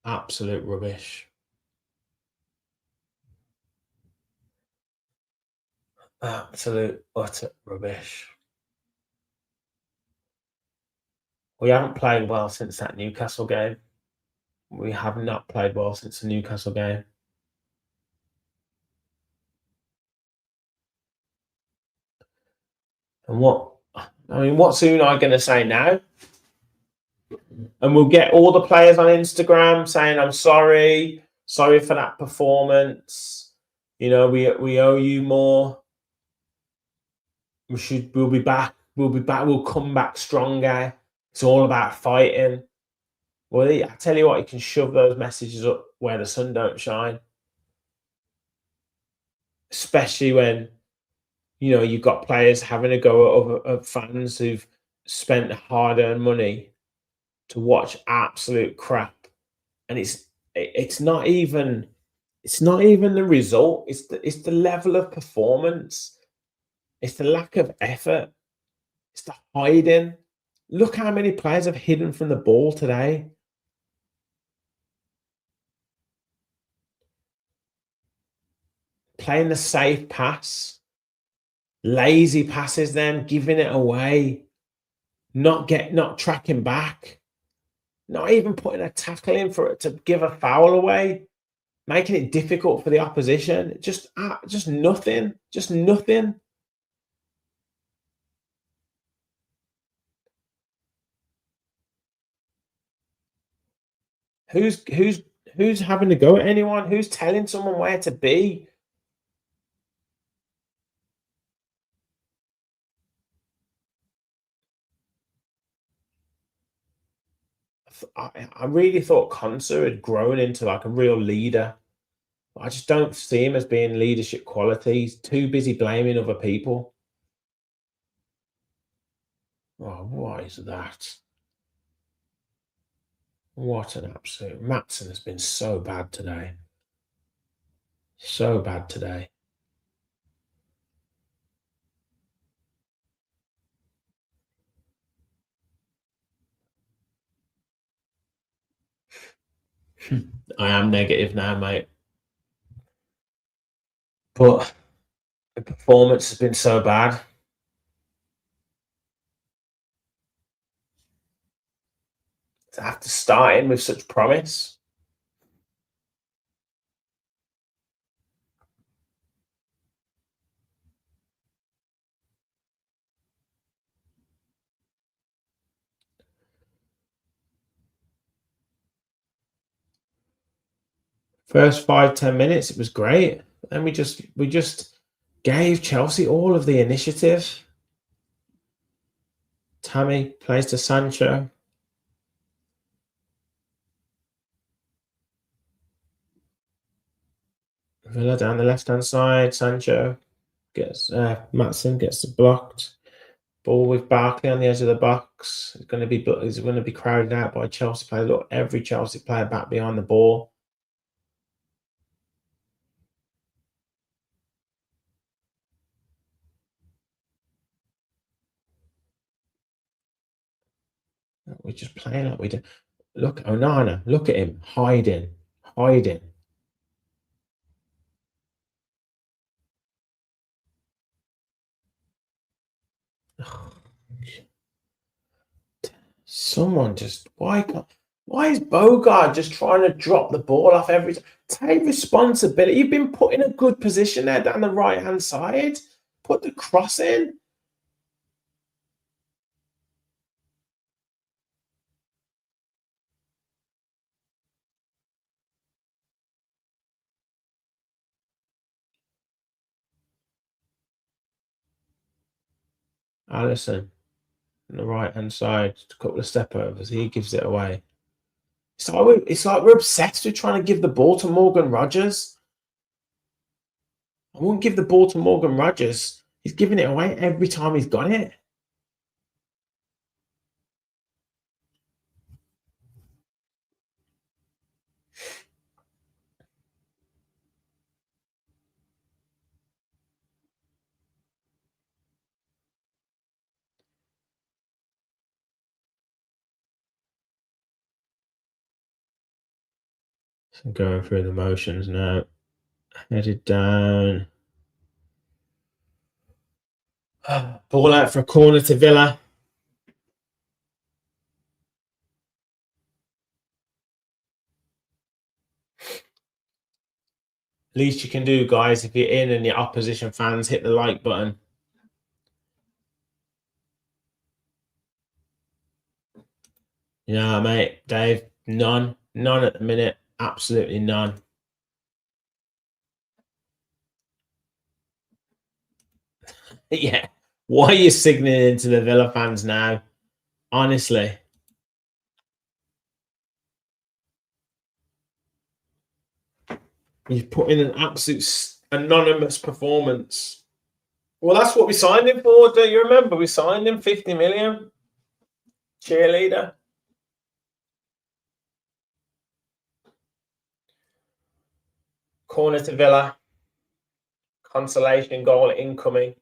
[SPEAKER 2] Absolute rubbish. Absolute utter rubbish. We haven't played well since that Newcastle game. We have not played well since the Newcastle game. And what's Unai going to say now? And we'll get all the players on Instagram saying, I'm sorry for that performance. You know, we owe you more. We'll be back. We'll come back stronger. It's all about fighting. Well, I tell you what, you can shove those messages up where the sun don't shine. Especially when, you know, you've got players having a go at fans who've spent hard-earned money to watch absolute crap. And it's not even the result. It's the level of performance. It's the lack of effort. It's the hiding. Look how many players have hidden from the ball today. Playing the safe pass. Lazy passes then, giving it away. Not tracking back. Not even putting a tackle in for it to give a foul away. Making it difficult for the opposition. Just nothing. Just nothing. Who's having to go at anyone? Who's telling someone where to be? I really thought Konsa had grown into like a real leader. I just don't see him as being leadership quality. He's too busy blaming other people. Oh, what is that? What an absolute... Matson has been so bad today. So bad today. I am negative now, mate. But the performance has been so bad. After starting with such promise. First 5-10 minutes, it was great. And we just gave Chelsea all of the initiative. Tammy plays to Sancho. Villa down the left-hand side. Sancho gets Maatsen gets blocked. Ball with Barkley on the edge of the box. It's going to be crowded out by Chelsea player. Look, every Chelsea player back behind the ball. We're just playing like we do. Look, Onana, look at him hiding. Someone just why is Bogard just trying to drop the ball off every time? Take responsibility. You've been put in a good position there down the right hand side. Put the cross in. Allison on the right hand side, a couple of step overs. He gives it away. It's like we're obsessed with trying to give the ball to Morgan Rogers. I won't give the ball to Morgan Rogers. He's giving it away every time he's got it. So going through the motions now. Headed down. Ball out for a corner to Villa. Least you can do, guys, if you're in and your opposition fans, hit the like button. Yeah, mate, Dave, none at the minute, absolutely none. Yeah, why are you signaling to the Villa fans now? Honestly. You've put in an absolute anonymous performance. Well, that's what we signed him for. Don't you remember? We signed him 50 million. Cheerleader. Corner to Villa. Consolation goal incoming.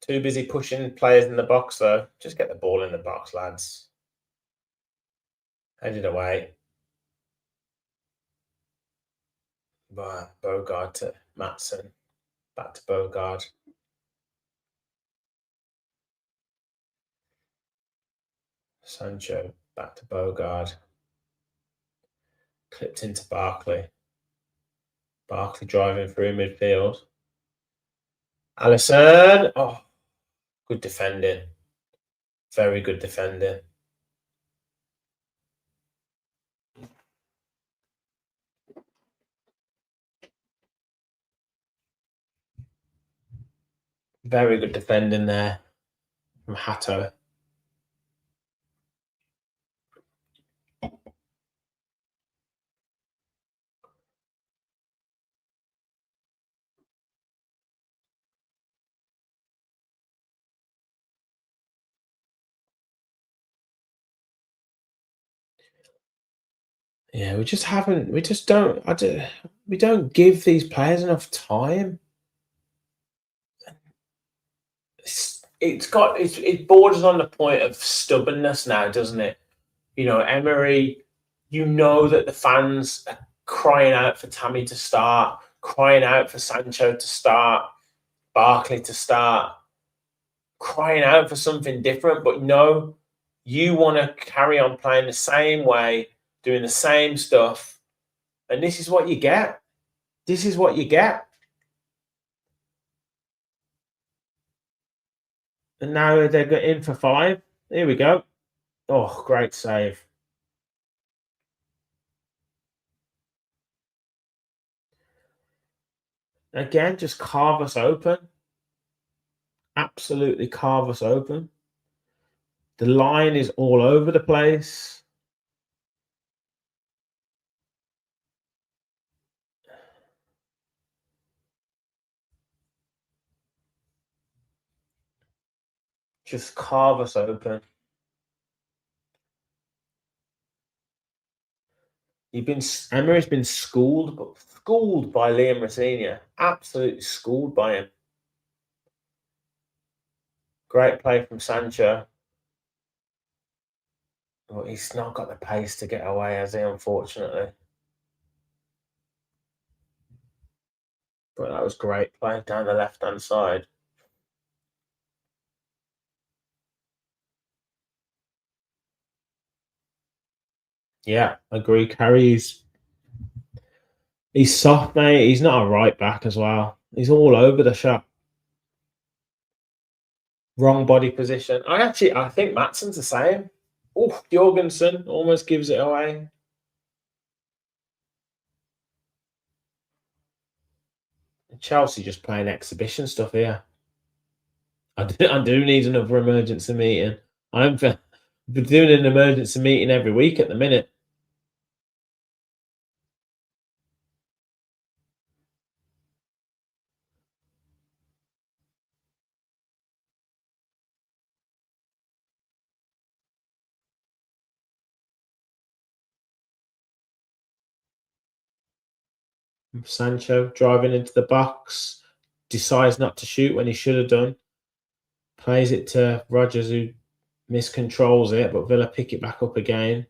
[SPEAKER 2] Too busy pushing players in the box, though. Just get the ball in the box, lads. Headed away. By Bogard to Maatsen. Back to Bogard. Sancho. Back to Bogard. Clipped into Barkley. Barkley driving through midfield. Allison. Oh, good defending. Very good defending. Very good defending there from Hato. Yeah, we don't give these players enough time. It borders on the point of stubbornness now, doesn't it? You know, Emery, you know that the fans are crying out for Tammy to start, crying out for Sancho to start, Barkley to start, crying out for something different, but no, you want to carry on playing the same way, doing the same stuff, and this is what you get. This is what you get. And now they're in for 5. Here we go. Oh, great save. Again, just carve us open. Absolutely carve us open. The line is all over the place. just carve us open. Emery's been schooled by Liam Rosenior. Absolutely schooled by him. Great play from Sancho. But he's not got the pace to get away, has he, unfortunately? But that was great play down the left-hand side. Yeah, agree. He's soft, mate. He's not a right back as well. He's all over the shop. Wrong body position. I think Matsson's the same. Oh, Jorgensen almost gives it away. Chelsea just playing exhibition stuff here. I do need another emergency meeting. I've been doing an emergency meeting every week at the minute. Sancho driving into the box, decides not to shoot when he should have done. Plays it to Rodgers, who miscontrols it, but Villa pick it back up again.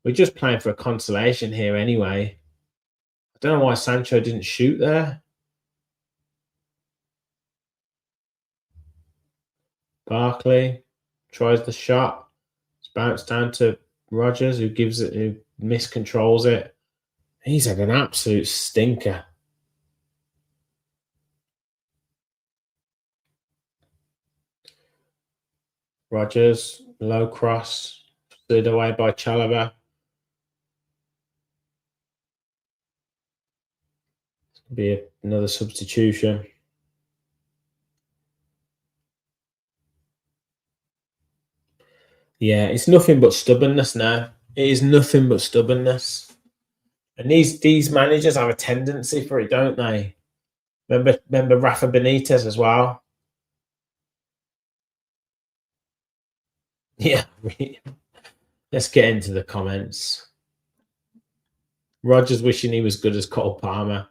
[SPEAKER 2] We're just playing for a consolation here anyway. I don't know why Sancho didn't shoot there. Barkley tries the shot. It's bounced down to Rodgers, who miscontrols it. He's had an absolute stinker. Rodgers, low cross, slid away by Chalobah. Be another substitution. Yeah, it's nothing but stubbornness now. It is nothing but stubbornness. And these managers have a tendency for it, don't they? Remember Rafa Benitez as well? Yeah. Let's get into the comments. Rodgers wishing he was good as Cole Palmer.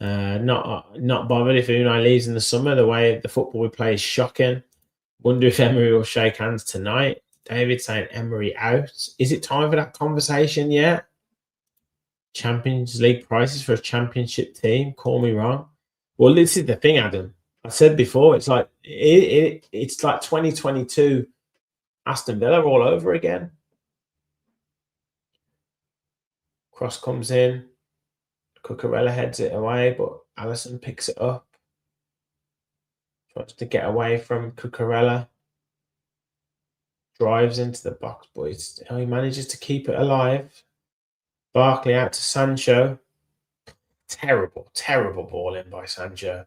[SPEAKER 2] Not bothered if Unai leaves in the summer. The way the football we play is shocking. Wonder if Emery will shake hands tonight. David saying Emery out. Is it time for that conversation yet? Champions League prices for a championship team? Call me wrong. Well, this is the thing, Adam. I said before, it's like it's like 2022 Aston Villa all over again. Cross comes in. Cucurella heads it away, but Alisson picks it up. Tries to get away from Cucurella. Drives into the box, but he manages to keep it alive. Barkley out to Sancho. Terrible, terrible ball in by Sancho.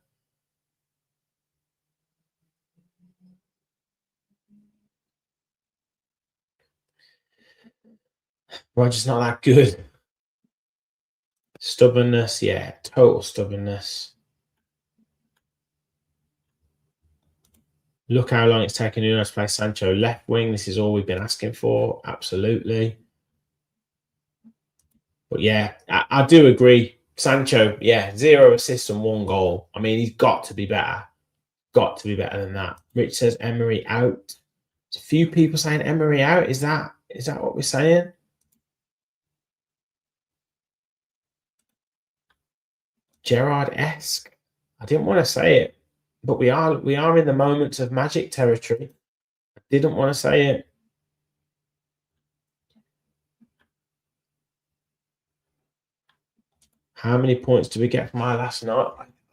[SPEAKER 2] Rodgers not that good. Stubbornness, yeah, total stubbornness. Look how long it's taken Nunes to play Sancho left wing. This is all we've been asking for. Absolutely. But yeah, I do agree. Sancho, yeah, 0 assists and 1 goal. I mean, he's got to be better. Got to be better than that. Rich says Emery out. There's a few people saying Emery out. Is that what we're saying? Gerrard-esque. I didn't want to say it, but we are in the moments of magic territory. I didn't want to say it. How many points do we get from our last night?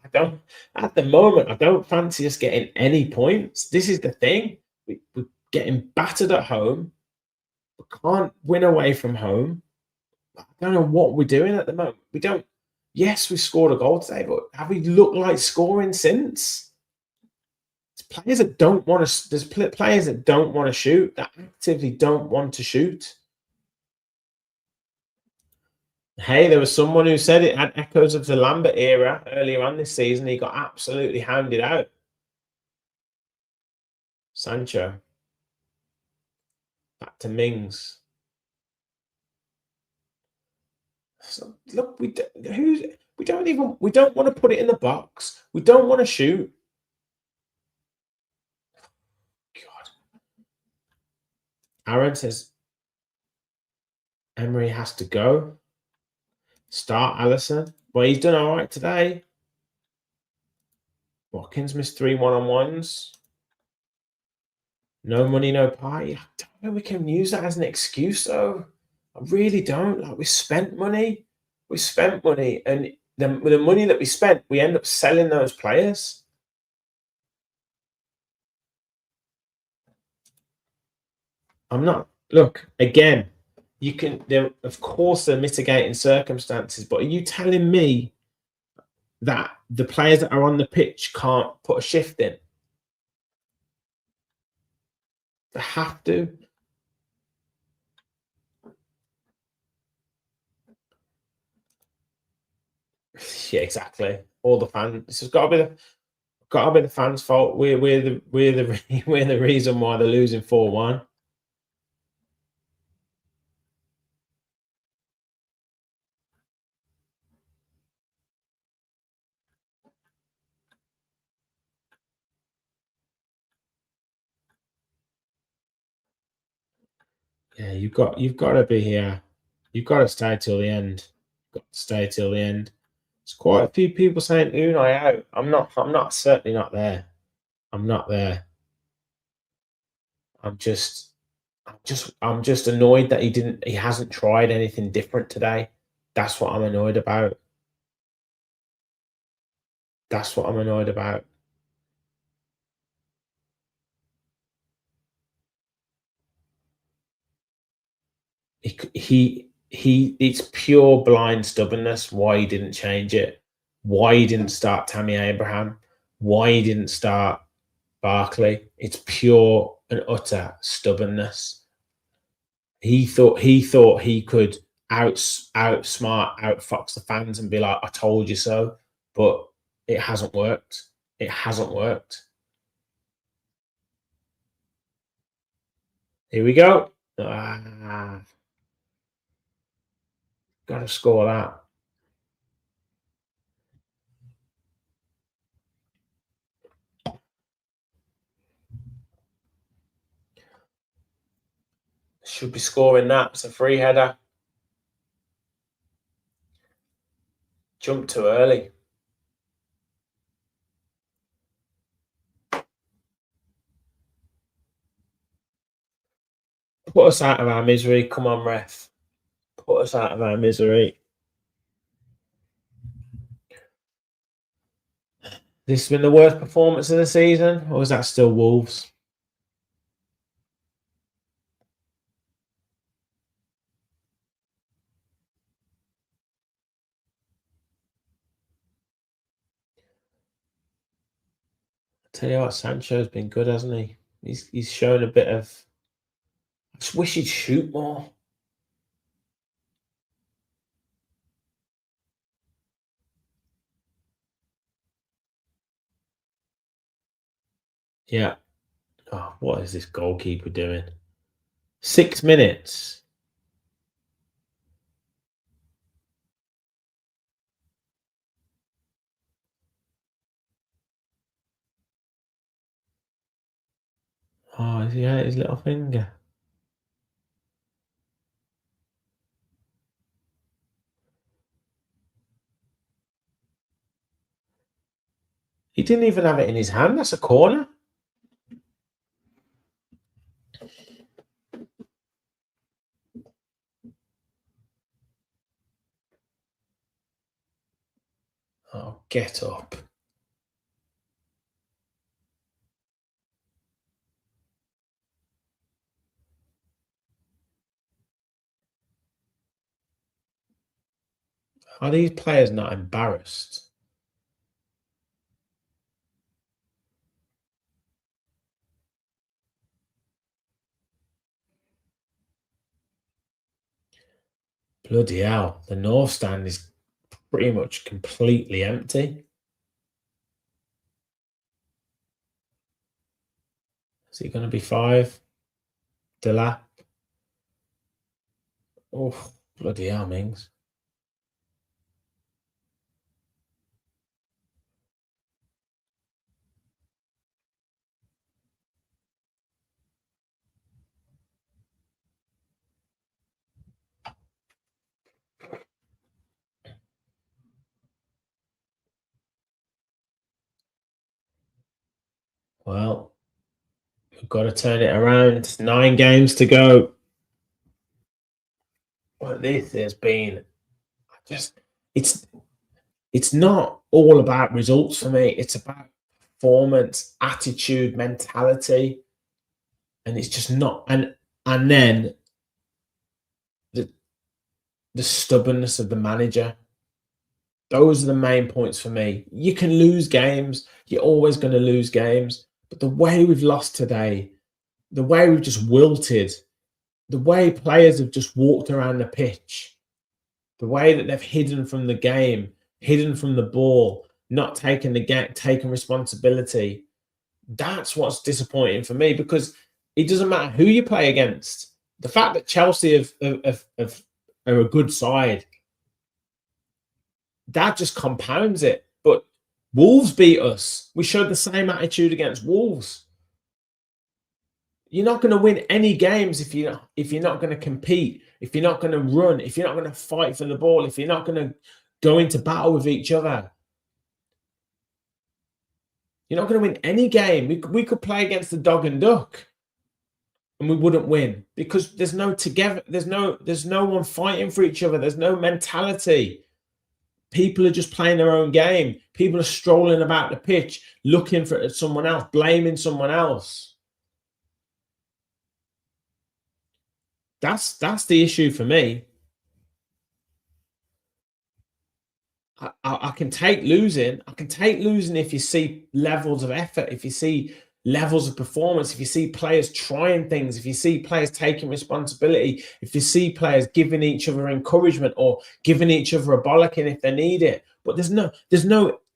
[SPEAKER 2] I don't. At the moment, I don't fancy us getting any points. This is the thing. We're getting battered at home. We can't win away from home. I don't know what we're doing at the moment. We don't. Yes, we scored a goal today, but have we looked like scoring since? There's players that don't want to. There's players that don't want to shoot. That actively don't want to shoot. Hey, there was someone who said it had echoes of the Lambert era earlier on this season. He got absolutely hounded out. Sancho. Back to Mings. So, look, we don't want to put it in the box. We don't want to shoot. God. Aaron says Emery has to go. Start Allison. Well, he's done all right today. Watkins missed 3 1-on-1s. No money, no party. I don't know we can use that as an excuse, though. I really don't. Like, we spent money. And the money that we spent, we end up selling those players. I'm not. Look, again, you can. There, of course, there are mitigating circumstances, but are you telling me that the players that are on the pitch can't put a shift in? They have to. Yeah, exactly. All the fans. This has got to be the fans' fault. We're the we're the reason why they're losing 4-1. Yeah, you've got to be here. You've got to stay till the end. Got to stay till the end. There's quite a few people saying Unai out. I'm not certainly not there. I'm not there. I'm just annoyed that he hasn't tried anything different today. That's what I'm annoyed about. That's what I'm annoyed about. It's pure blind stubbornness why he didn't change it, why he didn't start Tammy Abraham, why he didn't start Barkley. It's pure and utter stubbornness. He thought he could outsmart, outfox the fans and be like, I told you so, but it hasn't worked. It hasn't worked. Here we go. Got to score that. Should be scoring that. It's a free header. Jumped too early. Put us out of our misery. Come on, ref. Put us out of our misery. This has been the worst performance of the season, or is that still Wolves? Tell you what, Sancho's been good, hasn't he? He's shown a bit of. I just wish he'd shoot more. Yeah. Oh, what is this goalkeeper doing? 6 minutes. Oh, is he hurt his little finger? He didn't even have it in his hand. That's a corner. Oh, get up. Are these players not embarrassed? Bloody hell. The North Stand is pretty much completely empty. Is it going to be 5? Delap. Oh, bloody hell, Mings. Well, we've got to turn it around. 9 games to go. Well, this has been just it's not all about results for me. It's about performance, attitude, mentality, and it's just not. And then the stubbornness of the manager. Those are the main points for me. You can lose games. You're always going to lose games. But the way we've lost today, the way we've just wilted, the way players have just walked around the pitch, the way that they've hidden from the game, hidden from the ball, not taking taking responsibility. That's what's disappointing for me, because it doesn't matter who you play against. The fact that Chelsea are a good side, that just compounds it. But Wolves beat us. We showed the same attitude against Wolves. You're not going to win any games if you're not going to compete, if you're not going to run, if you're not going to fight for the ball, if you're not going to go into battle with each other. You're not going to win any game. We could play against the dog and duck, and we wouldn't win, because there's no together. There's no one fighting for each other. There's no mentality. People are just playing their own game. People are strolling about the pitch, looking for someone else, blaming someone else. That's the issue for me. I can take losing. I can take losing if you see levels of effort, if you see levels of performance, if you see players trying things, if you see players taking responsibility, if you see players giving each other encouragement or giving each other a bollocking if they need it. But there's no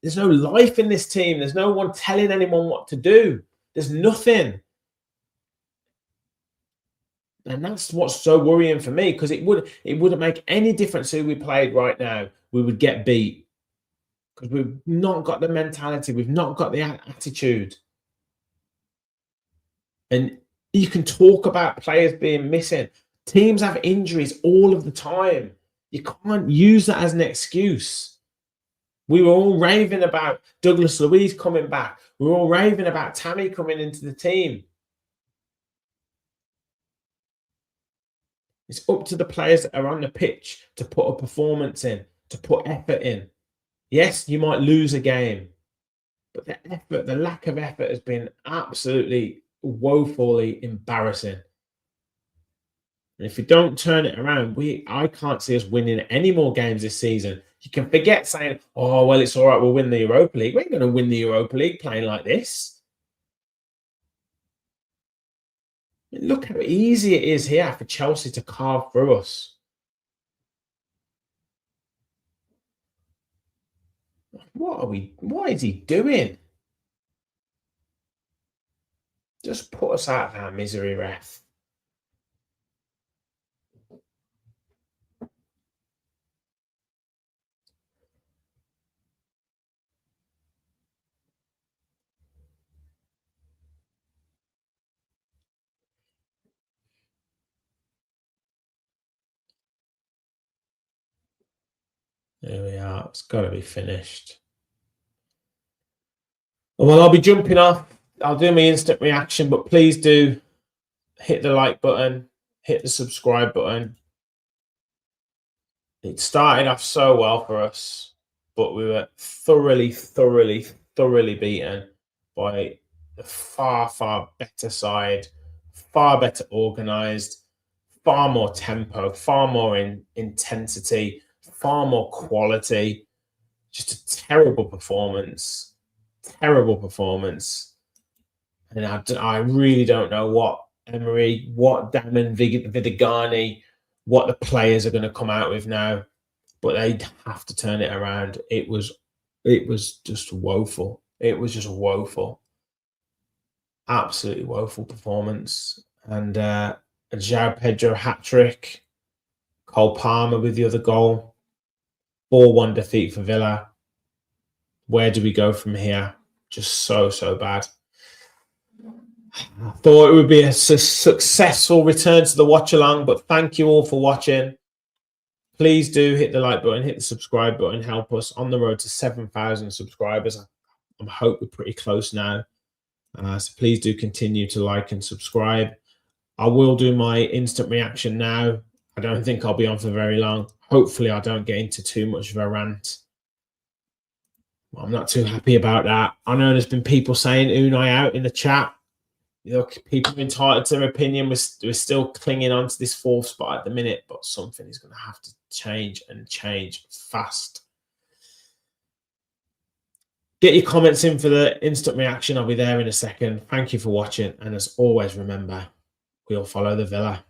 [SPEAKER 2] life in this team. There's no one telling anyone what to do. There's nothing. And that's what's so worrying for me, because it wouldn't make any difference who we played right now. We would get beat, because we've not got the mentality. We've not got the attitude. And you can talk about players being missing. Teams have injuries all of the time. You can't use that as an excuse. We were all raving about Douglas Luiz coming back. We were all raving about Tammy coming into the team. It's up to the players that are on the pitch to put a performance in, to put effort in. Yes, you might lose a game, but the effort, the lack of effort has been absolutely woefully embarrassing. And if we don't turn it around, I can't see us winning any more games this season. You can forget saying, oh, well, it's all right, we'll win the Europa League. We ain't going to win the Europa League playing like this. Look how easy it is here for Chelsea to carve through us. What is he doing? Just put us out of our misery, ref. There we are. It's got to be finished. Well, I'll be jumping off. I'll do my instant reaction, but please do hit the like button, hit the subscribe button. It started off so well for us, but we were thoroughly beaten by a far better side, far better organised, far more tempo, far more intensity, far more quality. Just a terrible performance. And I really don't know what Emery, what Damon Vidigani, what the players are going to come out with now, but they have to turn it around. It was just woeful. It was just woeful. Absolutely woeful performance. And a João Pedro hat-trick. Cole Palmer with the other goal. 4-1 defeat for Villa. Where do we go from here? Just so bad. I thought it would be a successful return to the watch along, but thank you all for watching. Please do hit the like button, hit the subscribe button, help us on the road to 7,000 subscribers. I hope we're pretty close now. So please do continue to like and subscribe. I will do my instant reaction now. I don't think I'll be on for very long. Hopefully I don't get into too much of a rant. I'm not too happy about that. I know there's been people saying Unai out in the chat. Look, people are entitled to their opinion. We're still clinging on to this 4th spot at the minute, but something is going to have to change and change fast. Get your comments in for the instant reaction. I'll be there in a second. Thank you for watching. And as always, remember, we'll follow the Villa.